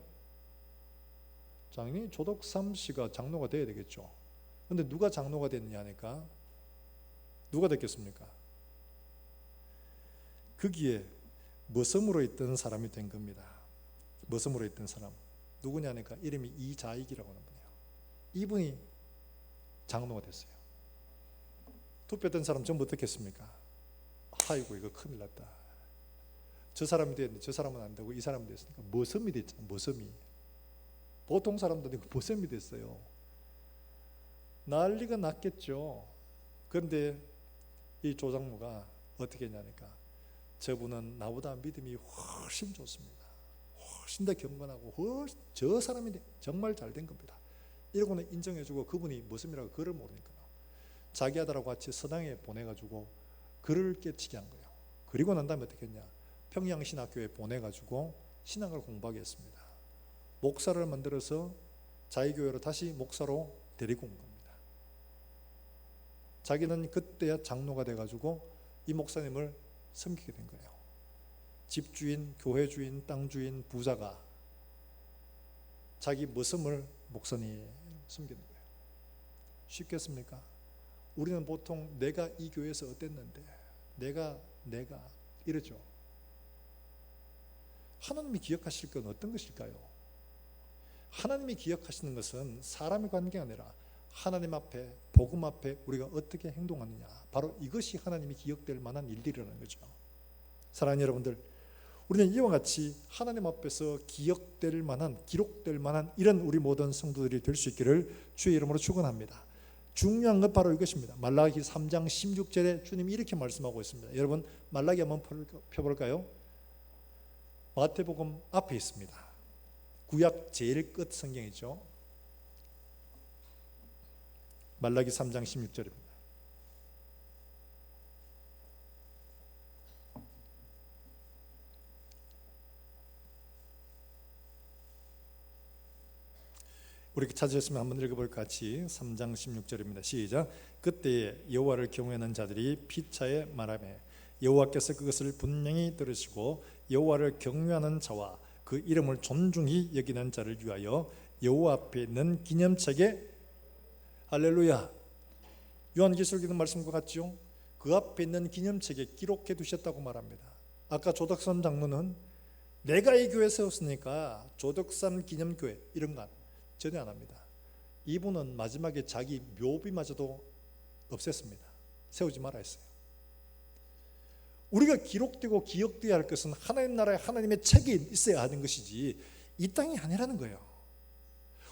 당연히 조덕삼 씨가 장로가 돼야 되겠죠. 근데 누가 장로가 됐냐 하니까 누가 됐겠습니까? 거기에 머슴으로 있던 사람이 된 겁니다. 머슴으로 있던 사람 누구냐니까 이름이 이자익이라고 하는 분이에요. 이분이 장로가 됐어요. 투표했던 사람 전부 어떻겠습니까? 아이고 이거 큰일 났다. 저 사람이 됐는데 저 사람은 안 되고 이 사람이 됐으니까 머슴이 됐잖아요. 머슴이. 보통 사람도 아니고 머슴이 됐어요. 난리가 났겠죠. 그런데 이 조장로가 어떻게 했냐니까 저분은 나보다 믿음이 훨씬 좋습니다. 훨씬 더 경건하고 저 사람이 정말 잘된 겁니다. 이러고는 인정해주고 그분이 무슨이라고 글을 모르니까 자기 아들하고 같이 서당에 보내가지고 글을 깨치게 한 거예요. 그리고 난 다음에 어떻게 했냐, 평양신학교에 보내가지고 신학을 공부하게 했습니다. 목사를 만들어서 자기 교회로 다시 목사로 데리고 온 겁니다. 자기는 그때야 장로가 돼가지고 이 목사님을 섬기게 된 거예요. 집주인, 교회주인, 땅주인, 부자가 자기 머슴을 목사님 섬기는 거예요. 쉽겠습니까? 우리는 보통 내가 이 교회에서 어땠는데, 내가 이러죠. 하나님이 기억하실 건 어떤 것일까요? 하나님이 기억하시는 것은 사람의 관계가 아니라 하나님 앞에, 복음 앞에 우리가 어떻게 행동하느냐, 바로 이것이 하나님이 기억될 만한 일들이라는 거죠. 사랑하는 여러분들, 우리는 이와 같이 하나님 앞에서 기억될 만한, 기록될 만한 이런 우리 모든 성도들이 될 수 있기를 주의 이름으로 축원합니다. 중요한 건 바로 이것입니다. 말라기 3장 16절에 주님이 이렇게 말씀하고 있습니다. 여러분 말라기 한번 펴볼까요? 마태복음 앞에 있습니다. 구약 제일 끝 성경이죠. 말라기 3장 16절입니다. 우리 찾으셨으면 한번 읽어볼까 같이. 3장 16절입니다. 시작. 그때에 여호와를 경외하는 자들이 피차에 말하며 여호와께서 그것을 분명히 들으시고 여호와를 경외하는 자와 그 이름을 존중히 여기는 자를 위하여 여호와 앞에 있는 기념책에, 할렐루야, 요한계시록에 있는 말씀과 같죠. 그 앞에 있는 기념책에 기록해 두셨다고 말합니다. 아까 조덕삼 장로는 내가 이 교회에 세웠으니까 조덕삼 기념교회 이런 거 전혀 안 합니다. 이분은 마지막에 자기 묘비마저도 없앴습니다. 세우지 말아 했어요. 우리가 기록되고 기억되어야 할 것은 하나님 나라에 하나님의 책이 있어야 하는 것이지 이 땅이 아니라는 거예요.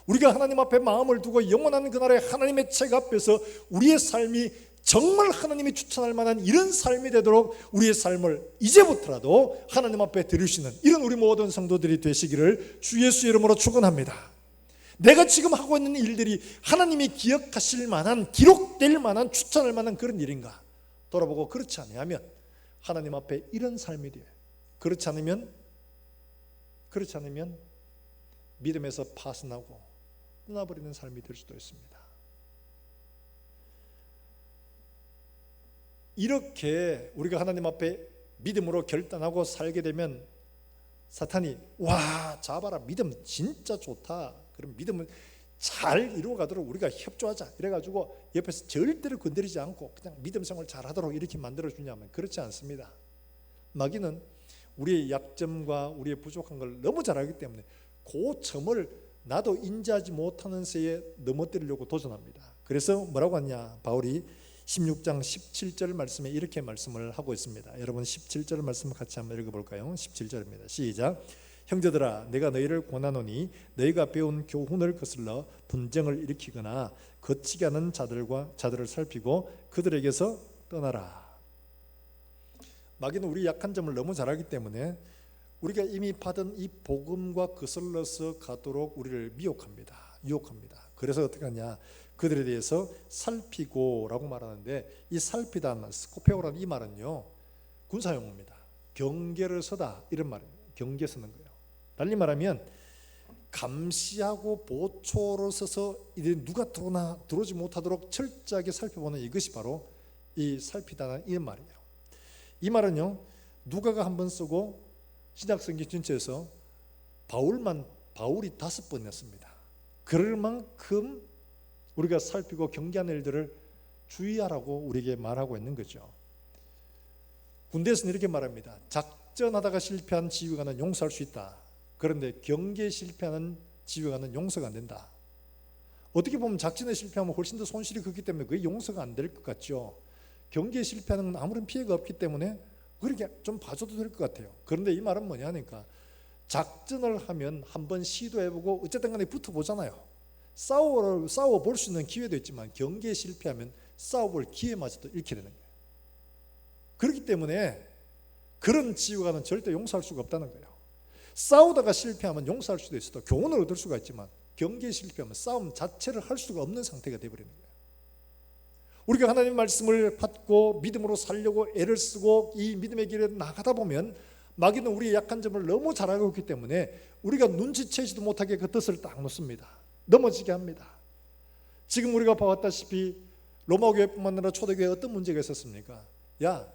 우리가 하나님 앞에 마음을 두고 영원한 그날에 하나님의 책 앞에서 우리의 삶이 정말 하나님이 추천할 만한 이런 삶이 되도록 우리의 삶을 이제부터라도 하나님 앞에 드리시는 이런 우리 모든 성도들이 되시기를 주 예수 이름으로 축원합니다. 내가 지금 하고 있는 일들이 하나님이 기억하실 만한, 기록될 만한, 추천할 만한 그런 일인가 돌아보고 그렇지 않으면 하나님 앞에 이런 삶이 돼요. 그렇지 않으면 믿음에서 파산하고 떠나버리는 삶이 될 수도 있습니다. 이렇게 우리가 하나님 앞에 믿음으로 결단하고 살게 되면 사탄이 와, 잡아라, 믿음 진짜 좋다, 그럼 믿음을 잘 이루어가도록 우리가 협조하자 이래가지고 옆에서 절대로 건드리지 않고 그냥 믿음 생활 잘하도록 이렇게 만들어주냐면 그렇지 않습니다. 마귀는 우리의 약점과 우리의 부족한 걸 너무 잘 알기 때문에 그 점을 나도 인지하지 못하는 새에 넘어뜨리려고 도전합니다. 그래서 뭐라고 하냐, 바울이 16장 17절 말씀에 이렇게 말씀을 하고 있습니다. 여러분 17절 말씀 같이 한번 읽어볼까요? 17절입니다. 시작. 형제들아, 내가 너희를 권하노니 너희가 배운 교훈을 거슬러 분쟁을 일으키거나 거치게 하는 자들을 살피고 그들에게서 떠나라. 마귀는 우리 약한 점을 너무 잘 알기 때문에 우리가 이미 받은 이 복음과 거슬러서 가도록 우리를 유혹합니다. 그래서 어떻게 하냐, 그들에 대해서 살피고라고 말하는데 이 살피다는 스코페오라는 이 말은요 군사용어입니다. 경계를 서다 이런 말입니다. 경계 서는 거예요. 달리 말하면 감시하고 보초로 서서 누가 들어오지 못하도록 철저하게 살펴보는 이것이 바로 이 살피다는 이 말이에요. 이 말은요 누가가 한 번 쓰고 신약성경 전체에서 바울이 5번 했습니다. 그럴 만큼 우리가 살피고 경계하는 일들을 주의하라고 우리에게 말하고 있는 거죠. 군대에서는 이렇게 말합니다. 작전하다가 실패한 지휘관은 용서할 수 있다. 그런데 경계에 실패하는 지휘관은 용서가 안 된다. 어떻게 보면 작전에 실패하면 훨씬 더 손실이 크기 때문에 그게 용서가 안 될 것 같죠. 경계에 실패하는 건 아무런 피해가 없기 때문에 그렇게 좀 봐줘도 될 것 같아요. 그런데 이 말은 뭐냐니까 작전을 하면 한번 시도해보고 어쨌든 간에 붙어보잖아요. 싸워볼 수 있는 기회도 있지만 경계에 실패하면 싸워볼 기회마저도 잃게 되는 거예요. 그렇기 때문에 그런 지휘관은 절대 용서할 수가 없다는 거예요. 싸우다가 실패하면 용서할 수도 있어도 교훈을 얻을 수가 있지만 경계에 실패하면 싸움 자체를 할 수가 없는 상태가 되어버리는 거예요. 우리가 하나님의 말씀을 받고 믿음으로 살려고 애를 쓰고 이 믿음의 길에 나가다 보면 마귀는 우리의 약한 점을 너무 잘 알고 있기 때문에 우리가 눈치채지도 못하게 그 뜻을 딱 놓습니다. 넘어지게 합니다. 지금 우리가 봐왔다시피 로마 교회뿐만 아니라 초대교회에 어떤 문제가 있었습니까? 야,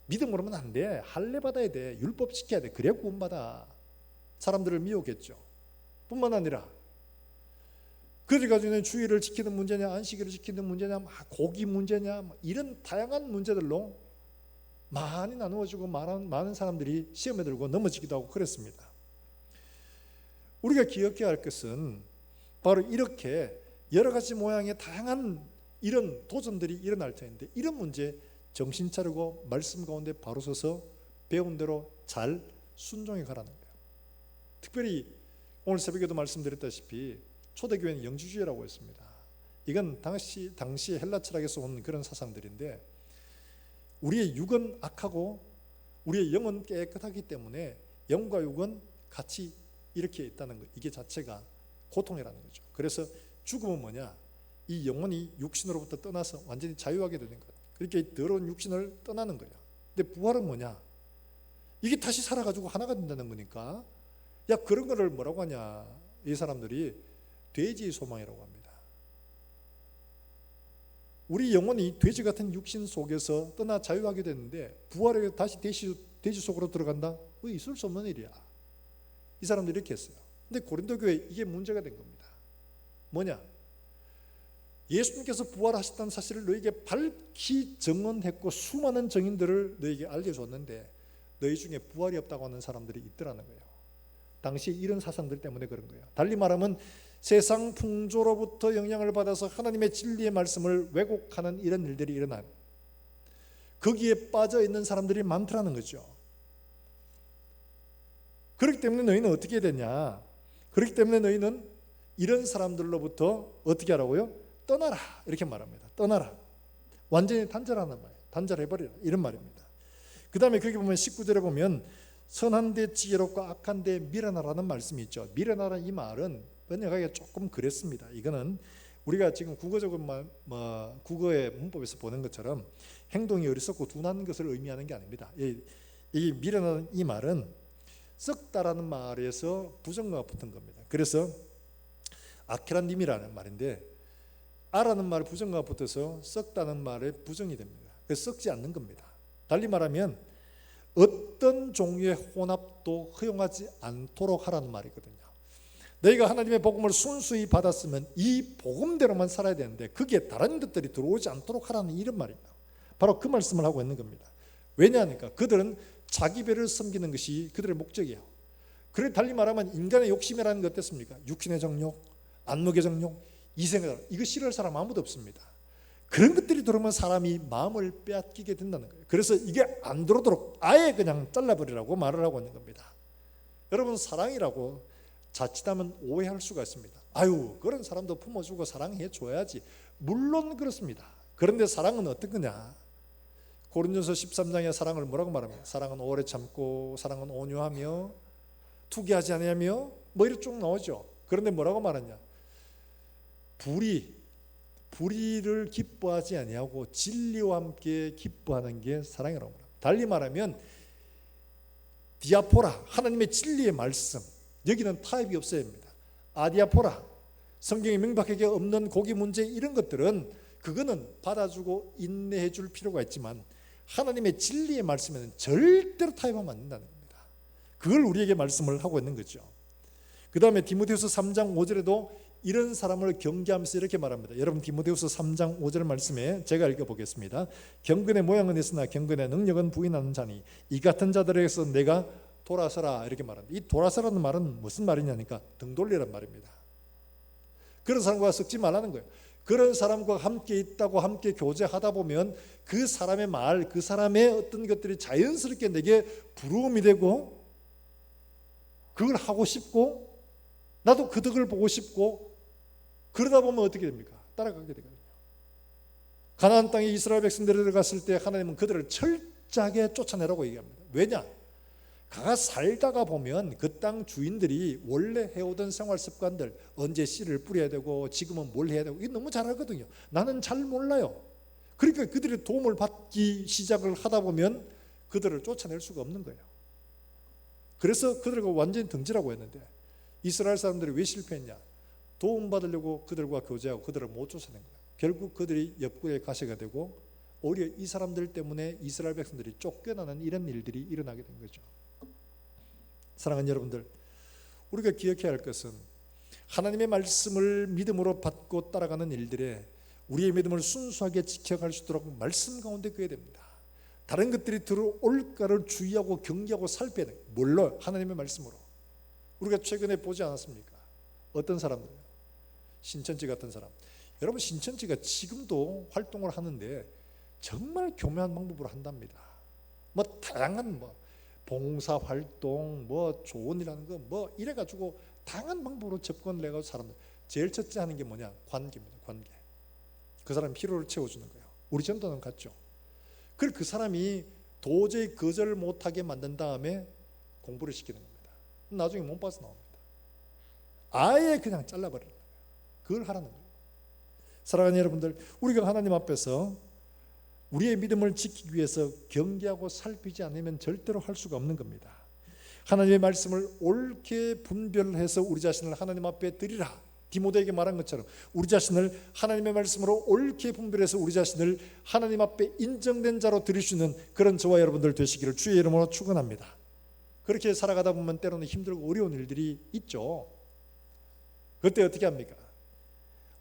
믿음으로는 안 돼. 할례 받아야 돼. 율법 지켜야 돼. 그래야 구원받아. 사람들을 미혹했죠. 뿐만 아니라 그래가지고 주의를 지키는 문제냐, 안식일을 지키는 문제냐, 고기 문제냐, 이런 다양한 문제들로 많이 나누어지고 많은 사람들이 시험에 들고 넘어지기도 하고 그랬습니다. 우리가 기억해야 할 것은 바로 이렇게 여러 가지 모양의 다양한 이런 도전들이 일어날 텐데 이런 문제 정신 차리고 말씀 가운데 바로 서서 배운 대로 잘 순종해 가라는 거예요. 특별히 오늘 새벽에도 말씀드렸다시피 초대교회는 영주주의라고 했습니다. 이건 당시 헬라 철학에서 온 그런 사상들인데 우리의 육은 악하고 우리의 영은 깨끗하기 때문에 영과 육은 같이 이렇게 있다는 것, 이게 자체가 고통이라는 거죠. 그래서 죽음은 뭐냐? 이 영혼이 육신으로부터 떠나서 완전히 자유하게 되는 것, 그렇게 더러운 육신을 떠나는 거예요. 근데 부활은 뭐냐? 이게 다시 살아가지고 하나가 된다는 거니까 야, 그런 거를 뭐라고 하냐? 이 사람들이 돼지의 소망이라고 합니다. 우리 영혼이 돼지 같은 육신 속에서 떠나 자유하게 되는데 부활에 다시 돼지 속으로 들어간다? 왜 있을 수 없는 일이야. 이 사람들이 이렇게 했어요. 근데 고린도 교회에 이게 문제가 된 겁니다. 뭐냐? 예수님께서 부활하셨다는 사실을 너에게 밝히 증언했고 수많은 증인들을 너에게 알려줬는데 너희 중에 부활이 없다고 하는 사람들이 있더라는 거예요. 당시 이런 사상들 때문에 그런 거예요. 달리 말하면 세상 풍조로부터 영향을 받아서 하나님의 진리의 말씀을 왜곡하는 이런 일들이 일어나요. 거기에 빠져 있는 사람들이 많더라는 거죠. 그렇기 때문에 너희는 어떻게 되냐? 그렇기 때문에 너희는 이런 사람들로부터 어떻게 하라고요? 떠나라, 이렇게 말합니다. 떠나라. 완전히 단절하는 말이에요. 단절해버리라, 이런 말입니다. 그 다음에 거기 보면 19절에 보면 선한 데 지혜롭고 악한 데 미련하라는 말씀이 있죠. 미련하라는 이 말은 번역하기가 조금 그랬습니다. 이거는 우리가 지금 국어적인 국어의 문법에서 보는 것처럼 행동이 어리석고 둔한 것을 의미하는 게 아닙니다. 이 미련하는 이 말은 썩다라는 말에서 부정어가 붙은 겁니다. 그래서 아케라님이라는 말인데 아라는 말에 부정어가 붙어서 썩다는 말에 부정이 됩니다. 그래서 썩지 않는 겁니다. 달리 말하면 어떤 종류의 혼합도 허용하지 않도록 하라는 말이거든요. 너희가 하나님의 복음을 순수히 받았으면 이 복음대로만 살아야 되는데 거기에 다른 것들이 들어오지 않도록 하라는 이런 말입니다. 바로 그 말씀을 하고 있는 겁니다. 왜냐하니까 그들은 자기 배를 섬기는 것이 그들의 목적이에요. 그래 달리 말하면 인간의 욕심이라는 게 어땠습니까? 육신의 정욕, 안목의 정욕, 이생의 이거 싫어할 사람 아무도 없습니다. 그런 것들이 들어오면 사람이 마음을 빼앗기게 된다는 거예요. 그래서 이게 안 들어오도록 아예 그냥 잘라버리라고 말을 하고 있는 겁니다. 여러분, 사랑이라고 자칫하면 오해할 수가 있습니다. 아유, 그런 사람도 품어주고 사랑해 줘야지. 물론 그렇습니다. 그런데 사랑은 어떤 거냐? 고린도서 13장의 사랑을 뭐라고 말합니까? 사랑은 오래 참고, 사랑은 온유하며, 투기하지 아니하며, 뭐 이렇게 쭉 나오죠. 그런데 뭐라고 말하냐? 불의를 기뻐하지 아니하고 진리와 함께 기뻐하는 게 사랑이라고 말합니다. 달리 말하면 디아포라, 하나님의 진리의 말씀, 여기는 타입이 없어야 합니다. 아디아포라, 성경이 명백하게 없는 고기 문제, 이런 것들은 그거는 받아주고 인내해 줄 필요가 있지만 하나님의 진리의 말씀에는 절대로 타협하면 안 된다는 겁니다. 그걸 우리에게 말씀을 하고 있는 거죠. 그 다음에 디모데후서 3장 5절에도 이런 사람을 경계하면서 이렇게 말합니다. 여러분, 디모데후서 3장 5절 말씀에 제가 읽어보겠습니다. 경건의 모양은 있으나 경건의 능력은 부인하는 자니 이 같은 자들에게서 내가 돌아서라, 이렇게 말합니다. 이 돌아서라는 말은 무슨 말이냐니까 등 돌리란 말입니다. 그런 사람과 섞지 말라는 거예요. 그런 사람과 함께 있다고 함께 교제하다 보면 그 사람의 말, 그 사람의 어떤 것들이 자연스럽게 내게 부러움이 되고 그걸 하고 싶고 나도 그 덕을 보고 싶고 그러다 보면 어떻게 됩니까? 따라가게 되거든요. 가나안 땅에 이스라엘 백성들이 들어갔을 때 하나님은 그들을 철저하게 쫓아내라고 얘기합니다. 왜냐? 가 살다가 보면 그 땅 주인들이 원래 해오던 생활 습관들, 언제 씨를 뿌려야 되고 지금은 뭘 해야 되고 이거 너무 잘 알거든요. 나는 잘 몰라요. 그러니까 그들의 도움을 받기 시작을 하다 보면 그들을 쫓아낼 수가 없는 거예요. 그래서 그들과 완전히 등지라고 했는데 이스라엘 사람들이 왜 실패했냐? 도움받으려고 그들과 교제하고 그들을 못 쫓아낸 거예요. 결국 그들이 옆구리에 가시가 되고 오히려 이 사람들 때문에 이스라엘 백성들이 쫓겨나는 이런 일들이 일어나게 된 거죠. 사랑하는 여러분들, 우리가 기억해야 할 것은 하나님의 말씀을 믿음으로 받고 따라가는 일들에 우리의 믿음을 순수하게 지켜갈 수 있도록 말씀 가운데 끄야 됩니다. 다른 것들이 들어올까를 주의하고 경계하고 살펴야 돼요. 뭘로? 하나님의 말씀으로. 우리가 최근에 보지 않았습니까? 어떤 사람들요? 신천지 같은 사람. 여러분, 신천지가 지금도 활동을 하는데 정말 교묘한 방법으로 한답니다. 뭐 다양한 봉사활동, 좋은 일 하는 거 이래가지고 다양한 방법으로 접근을 해가지고 사람들 제일 첫째 하는 게 뭐냐? 관계입니다. 관계. 그 사람 피로를 채워주는 거예요. 우리 전도는 같죠. 그리고 그 사람이 도저히 거절을 못하게 만든 다음에 공부를 시키는 겁니다. 나중에 못 빠져 나옵니다. 아예 그냥 잘라버리는 거예요. 그걸 하라는 거예요. 사랑하는 여러분들, 우리가 하나님 앞에서 우리의 믿음을 지키기 위해서 경계하고 살피지 않으면 절대로 할 수가 없는 겁니다. 하나님의 말씀을 옳게 분별해서 우리 자신을 하나님 앞에 드리라. 디모데에게 말한 것처럼 우리 자신을 하나님의 말씀으로 옳게 분별해서 우리 자신을 하나님 앞에 인정된 자로 드릴 수 있는 그런 저와 여러분들 되시기를 주의 이름으로 축원합니다. 그렇게 살아가다 보면 때로는 힘들고 어려운 일들이 있죠. 그때 어떻게 합니까?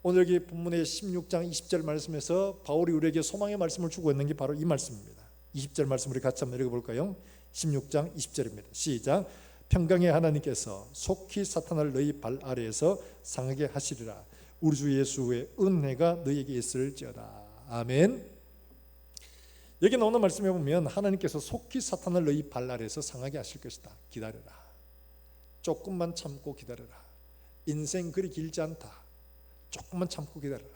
오늘 여기 본문의 16장 20절 말씀에서 바울이 우리에게 소망의 말씀을 주고 있는 게 바로 이 말씀입니다. 20절 말씀 우리 같이 한번 읽어볼까요? 16장 20절입니다. 시작. 평강의 하나님께서 속히 사탄을 너희 발 아래에서 상하게 하시리라. 우리 주 예수의 은혜가 너희에게 있을지어다. 아멘. 여기 나오는 말씀에 보면 하나님께서 속히 사탄을 너희 발 아래에서 상하게 하실 것이다. 기다려라. 조금만 참고 기다려라. 인생 그리 길지 않다. 조금만 참고 기다려라.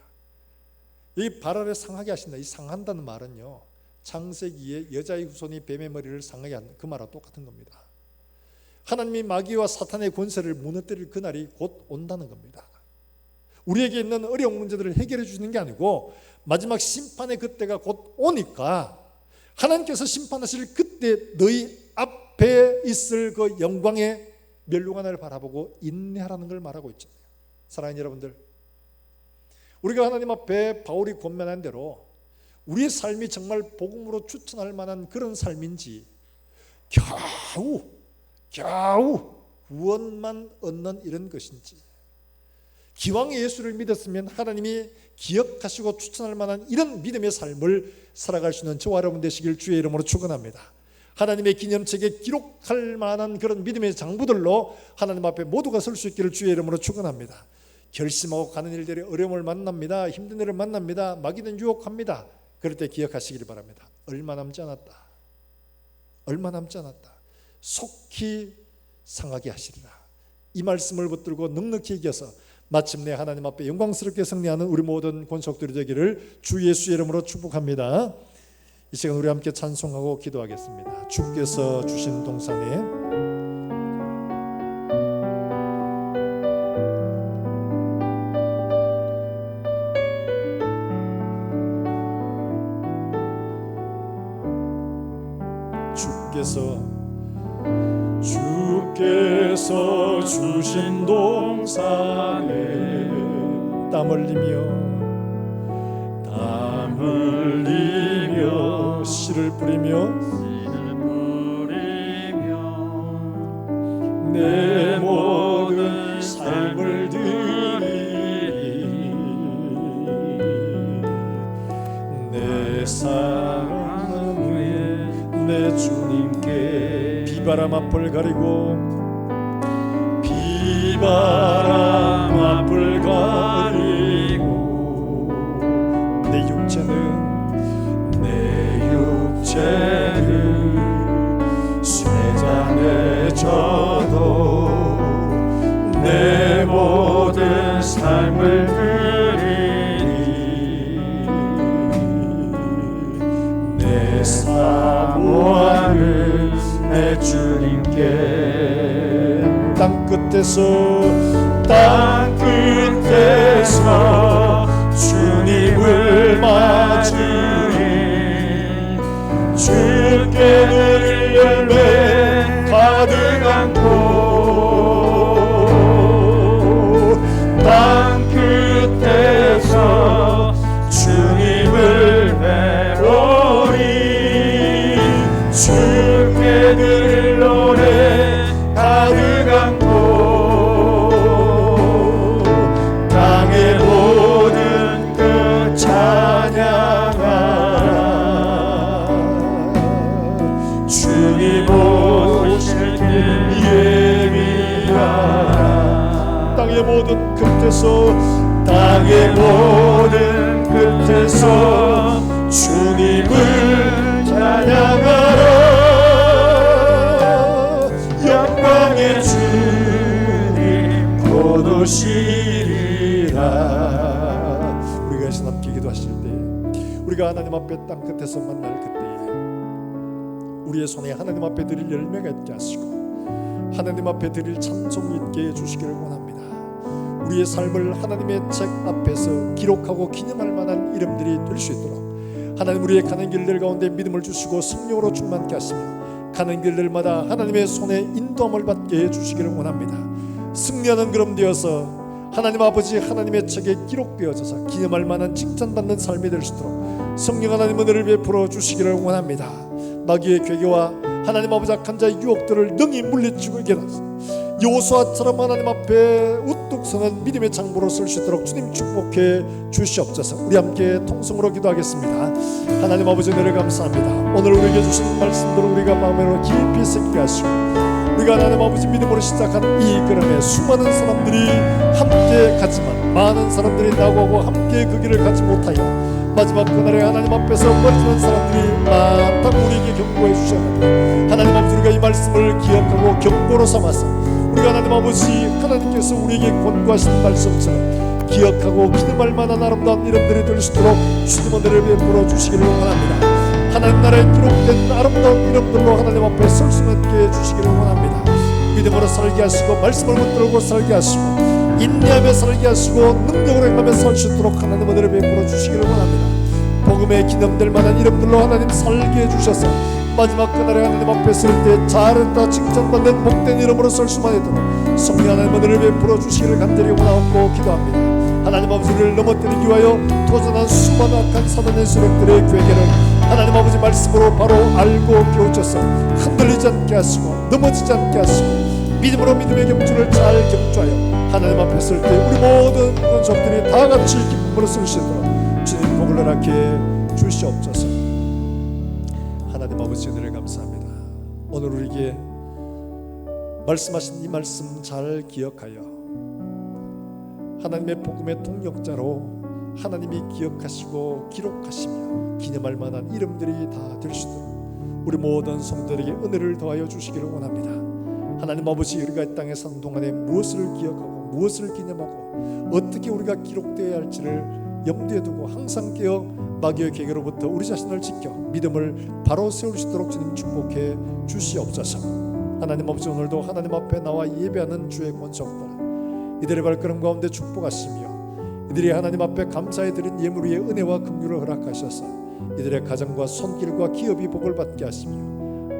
이 발 아래 상하게 하신다. 이 상한다는 말은요, 창세기에 여자의 후손이 뱀의 머리를 상하게 한다. 그 말과 똑같은 겁니다. 하나님이 마귀와 사탄의 권세를 무너뜨릴 그날이 곧 온다는 겁니다. 우리에게 있는 어려운 문제들을 해결해 주시는 게 아니고 마지막 심판의 그때가 곧 오니까 하나님께서 심판하실 그때 너희 앞에 있을 그 영광의 멸류관을 바라보고 인내하라는 걸 말하고 있잖아요. 사랑하는 여러분들, 우리가 하나님 앞에 바울이 권면한 대로 우리의 삶이 정말 복음으로 추천할 만한 그런 삶인지 겨우 구원만 얻는 이런 것인지, 기왕 예수를 믿었으면 하나님이 기억하시고 추천할 만한 이런 믿음의 삶을 살아갈 수 있는 저와 여러분 되시길 주의 이름으로 축원합니다. 하나님의 기념책에 기록할 만한 그런 믿음의 장부들로 하나님 앞에 모두가 설 수 있기를 주의 이름으로 축원합니다. 결심하고 가는 일들이 어려움을 만납니다. 힘든 일을 만납니다. 마귀는 유혹합니다. 그럴 때 기억하시기를 바랍니다. 얼마 남지 않았다. 얼마 남지 않았다. 속히 상하게 하시리라. 이 말씀을 붙들고 넉넉히 이겨서 마침내 하나님 앞에 영광스럽게 승리하는 우리 모든 권속들이 되기를 주 예수 이름으로 축복합니다. 이 시간 우리 함께 찬송하고 기도하겠습니다. 주께서 주신 동산에 주께서 주신 동산에 땀 흘리며 씨를 뿌리며 내 모든 삶을 드리리. 내 사랑 위에 내 주님께 비바람 앞을 가리고 비바람 앞을 가리고 내 육체는 쇠잔에 져도 내 모든 삶을 드리리. 내 사모하는 내 주님께 땅 끝에서 주님을 맞으리 주께 드릴 열매 가득한 곳 땅 끝에서 주님을 뵈오리 주께 드릴 노래 가득한 곳 땅의 모든 끝 찬양하라 주님 오실 길 예비하라 땅의 모든 끝에서 주님을 찬양하라 영광의 주님 곧 오시리라. 우리가 이제 함께 기도하실 때 우리가 하나님 앞에 땅 끝에서 만날 그때에 우리의 손에 하나님 앞에 드릴 열매가 있게 하시고 하나님 앞에 드릴 찬송이 있게 해주시기를 원합니다. 우리의 삶을 하나님의 책 앞에서 기록하고 기념할 만한 이름들이 될 수 있도록 하나님 우리의 가는 길들 가운데 믿음을 주시고 성령으로 충만케 하시며 가는 길들마다 하나님의 손에 인도함을 받게 해주시기를 원합니다. 승리하는 그럼 되어서 하나님 아버지 하나님의 책에 기록되어져서 기념할 만한 칭찬받는 삶이 될 수 있도록 성령 하나님 은혜를 베풀어 주시기를 원합니다. 마귀의 괴계와 하나님 아버지 악한 자의 유혹들을 능히 물리치고 이겨서 여호수아처럼 하나님 앞에 우뚝 서는 믿음의 장부로 쓸 수 있도록 주님 축복해 주시옵소서. 우리 함께 통성으로 기도하겠습니다. 하나님 아버지 은혜를 감사합니다. 오늘 우리에게 주신 말씀들을 우리가 마음으로 깊이 새기게 하시고 우리가 하나님 아버지 믿음으로 시작한 이 걸음에 수많은 사람들이 함께 가지만 많은 사람들이 나고하고 함께 그 길을 가지 못하여 마지막 그날에 하나님 앞에서 멀어지는 사람들이 많다고 우리에게 경고해 주셨는데 하나님 아버지 우리가 이 말씀을 기억하고 경고로 삼아서 우리가 하나님 아버지 하나님께서 우리에게 권고하신 말씀처럼 기억하고 기념할 만한 아름다운 이름들이 될 수 있도록 주님 은혜를 베풀어 주시기를 원합니다. 하나님 나라에 기록된 아름다운 이름들로 하나님 앞에 설 수 있게 해주시기를 원합니다. 믿음으로 살게 하시고 말씀을 붙들고 살게 하시고 인내하며 살게 하시고 능력으로 행하며 살 수 있도록 하나님 은혜를 베풀어 주시기를 원합니다. 복음에 기념될 만한 이름들로 하나님 살게 해주셔서 마지막 그날에 하나님 앞에 설 때 잘했다 칭찬받는 복된 이름으로 설 수만 있도록 성령 하나님 은혜를 베풀어 주시기를 간절히 원하고 기도합니다. 하나님 아버지 우리를 넘어뜨리기 위하여 도전한 수많은 악한 사단의 세력들의 괴계를 하나님 아버지 말씀으로 바로 알고 깨우쳐서 흔들리지 않게 하시고 넘어지지 않게 하시고 믿음으로 믿음의 경주를 잘 경주하여 하나님 앞에 설 때 우리 모든 권속들이 다 같이 기쁨으로 쓸 수 있도록 주님 복을 허락해 주시옵소서. 하나님 아버지 은혜를 감사합니다. 오늘 우리에게 말씀하신 이 말씀 잘 기억하여 하나님의 복음의 통역자로 하나님이 기억하시고 기록하시며 기념할 만한 이름들이 다 될 수 있도록 우리 모든 성도들에게 은혜를 더하여 주시기를 원합니다. 하나님 아버지 우리가 이 땅에 사는 동안에 무엇을 기억하고 무엇을 기념하고 어떻게 우리가 기록되어야 할지를 염두에 두고 항상 깨어 마귀의 계계로부터 우리 자신을 지켜 믿음을 바로 세울 수 있도록 주님 축복해 주시옵소서. 하나님 아버지 오늘도 하나님 앞에 나와 예배하는 주의 권속들 이들의 발걸음 가운데 축복하시며 이들이 하나님 앞에 감사해 드린 예물 위에 은혜와 긍휼을 허락하셔서 이들의 가정과 손길과 기업이 복을 받게 하시며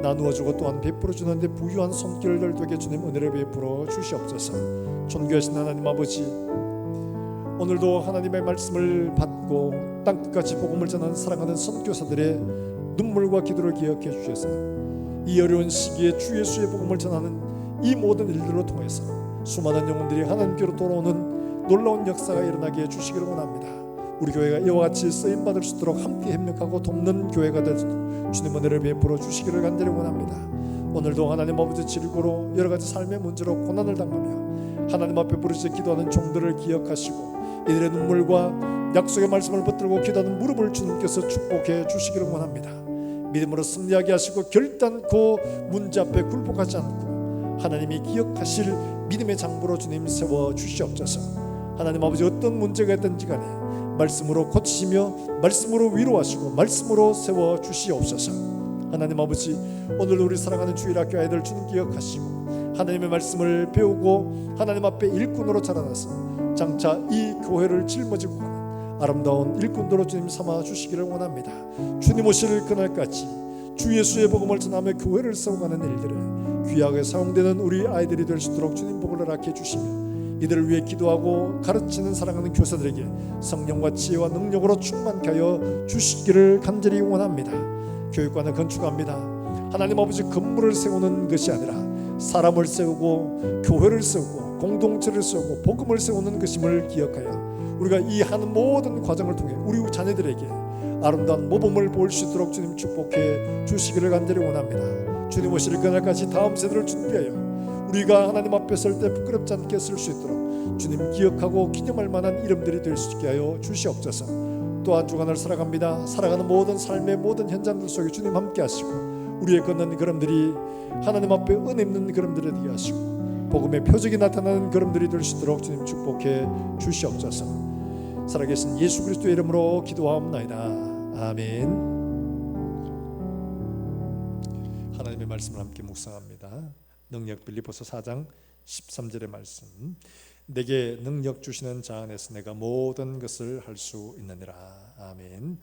나누어주고 또한 베풀어주는 데 부유한 손길들 되게 주님 은혜를 베풀어 주시옵소서. 존귀하신 하나님 아버지 오늘도 하나님의 말씀을 받고 땅끝까지 복음을 전하는 사랑하는 선교사들의 눈물과 기도를 기억해 주셔서 이 어려운 시기에 주 예수의 복음을 전하는 이 모든 일들로 통해서 수많은 영혼들이 하나님께로 돌아오는 놀라운 역사가 일어나게 해주시기를 원합니다. 우리 교회가 이와 같이 쓰임받을 수 있도록 함께 협력하고 돕는 교회가 될 수 있도록 주님 은혜를 베풀어 주시기를 간절히 원합니다. 오늘도 하나님 아버지 질고로 여러가지 삶의 문제로 고난을 당하며 하나님 앞에 부르짖어 기도하는 종들을 기억하시고 이들의 눈물과 약속의 말씀을 붙들고 기도하는 무릎을 주님께서 축복해 주시기를 원합니다. 믿음으로 승리하게 하시고 결단코 문제 앞에 굴복하지 않고 하나님이 기억하실 믿음의 장부로 주님 세워 주시옵소서. 하나님 아버지 어떤 문제가 있든지 간에 말씀으로 고치시며 말씀으로 위로하시고 말씀으로 세워 주시옵소서. 하나님 아버지, 오늘 우리 사랑하는 주일학교 아이들 주님 기억하시고 하나님의 말씀을 배우고 하나님 앞에 일꾼으로 자라나서 장차 이 교회를 짊어지고 가는 아름다운 일꾼으로 주님 삼아 주시기를 원합니다. 주님 오실 그날까지 주 예수의 복음을 전하며 교회를 세워가는 일들에 귀하게 사용되는 우리 아이들이 될 수 있도록 주님 복을 허락해 주시며 이들을 위해 기도하고 가르치는 사랑하는 교사들에게 성령과 지혜와 능력으로 충만케 하여 주시기를 간절히 원합니다. 교육관을 건축합니다. 하나님 아버지, 건물을 세우는 것이 아니라 사람을 세우고 교회를 세우고 공동체를 세우고 복음을 세우는 것임을 기억하여 우리가 이 하는 모든 과정을 통해 우리 자녀들에게 아름다운 모범을 볼 수 있도록 주님 축복해 주시기를 간절히 원합니다. 주님 오실 그날까지 다음 세대를 준비하여 우리가 하나님 앞에 설 때 부끄럽지 않게 쓸 수 있도록 주님 기억하고 기념할 만한 이름들이 될 수 있게 하여 주시옵소서. 또한 주간을 살아갑니다. 살아가는 모든 삶의 모든 현장들 속에 주님 함께 하시고 우리의 걷는 걸음들이 하나님 앞에 은혜 있는 걸음들이 되게 하시고 복음의 표적이 나타나는 걸음들이 될 수 있도록 주님 축복해 주시옵소서. 살아계신 예수 그리스도의 이름으로 기도하옵나이다. 아멘. 하나님의 말씀을 함께 묵상합니다. 능력 빌립보서 4장 13절의 말씀. 내게 능력 주시는 자 안에서 내가 모든 것을 할 수 있느니라. 아멘.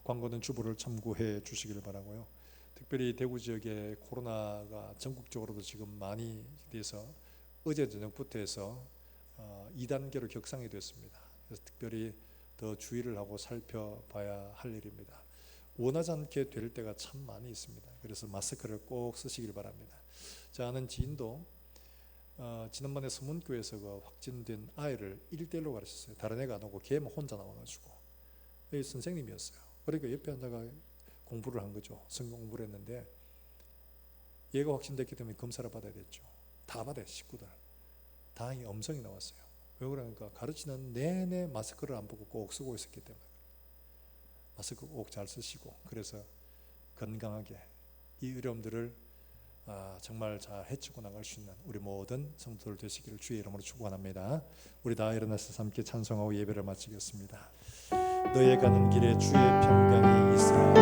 광고는 주보를 참고해 주시기를 바라고요. 특별히 대구 지역에 코로나가 전국적으로도 지금 많이 돼서 어제 저녁부터 해서 2단계로 격상이 됐습니다. 그래서 특별히 더 주의를 하고 살펴봐야 할 일입니다. 원하지 않게 될 때가 참 많이 있습니다. 그래서 마스크를 꼭 쓰시길 바랍니다. 제 아는 지인도 지난번에 서문교에서 그 확진된 아이를 1대1로 가르쳤어요. 다른 애가 안 오고 걔만 혼자 나와가지고 선생님이었어요. 그러니까 옆에 앉아가 공부를 한 거죠. 성경 공부를 했는데 얘가 확진됐기 때문에 검사를 받아야 됐죠. 다 받아요. 식구들. 다행히 음성이 나왔어요. 왜 그러니까 가르치는 내내 마스크를 안 보고 꼭 쓰고 있었기 때문에. 마스크 꼭 잘 쓰시고 그래서 건강하게 이 어려움들을 정말 잘 헤치고 나갈 수 있는 우리 모든 성도들 되시기를 주의 이름으로 축원합니다. 우리 다 일어나서 함께 찬송하고 예배를 마치겠습니다. 너의 가는 길에 주의 평강이 있으라.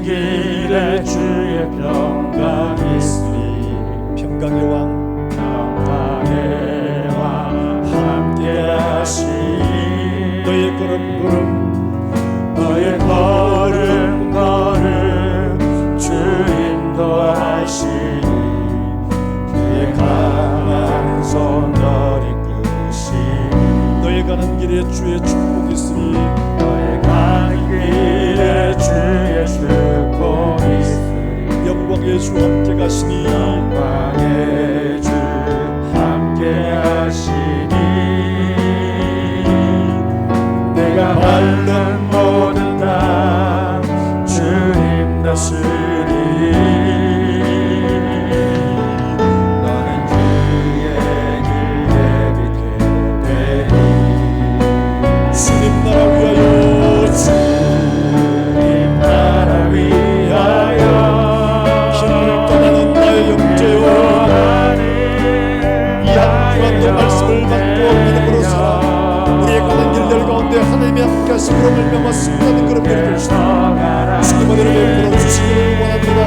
길에 주의 평강이 있으니 평강의 왕 평강의 왕 함께 하시니 너의 걸음 너의 걸음 주 인도하시니 그의 강한 손 너를 이끄시니 너의 가는 길에 주의 축복이 있으니 너의 가는 길에 주의 축복이 있으니 영광의 주 함께 가시니 영광의 주 함께 하시니 내가 밟는 모든 땅 주님 다스리니 너는 주의 길에 빛게 되니 주님 나라 위하여 주님 나라 위하여 길을 떠나는 나의 영제여 이 한주간도 말씀을 받고 믿음으로 살아 우리의 가는 길들 가운데 하나님이 함께 하심으로 말미암아 승리하는 그런 길이 될 수 있도록 주님 은혜를 베풀어 주시기를 원합니다.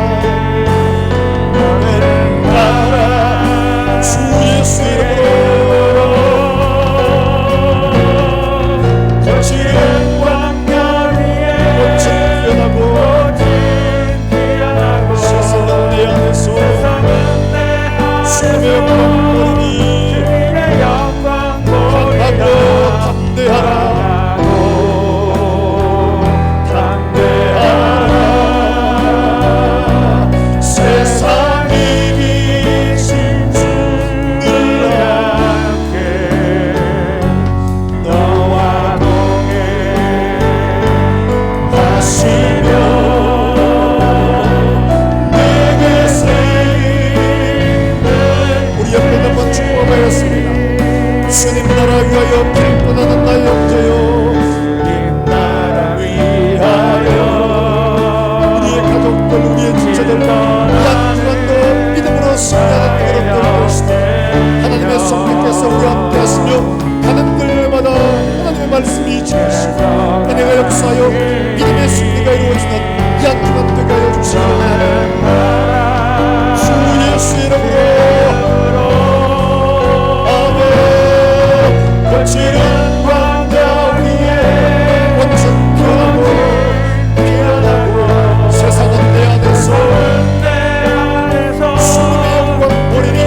나라 주 예수 이름으로 거칠은 광야 위에 꽃은 피어나고 세상은 내 안에서 주님의 영광 보리니 강하고 담대하라 인하여 믿음의 승리가 이루어지는 이 한 주간 되게 하여 주시기 바랍니다. 주 예수의 이름으로 아멘. 거칠은 광야 위에 온전 편하고 피어나고 세상은 내 안에서 주님의 영광 보리니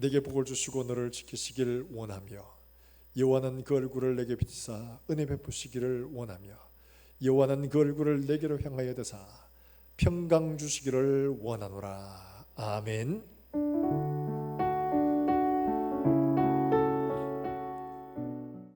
내게 복을 주시고 너를 지키시길 원하며 여호와는 그 얼굴을 내게 비치사 은혜 베푸시기를 원하며 여호와는 그 얼굴을 내게로 향하여 대사 평강 주시기를 원하노라. 아멘.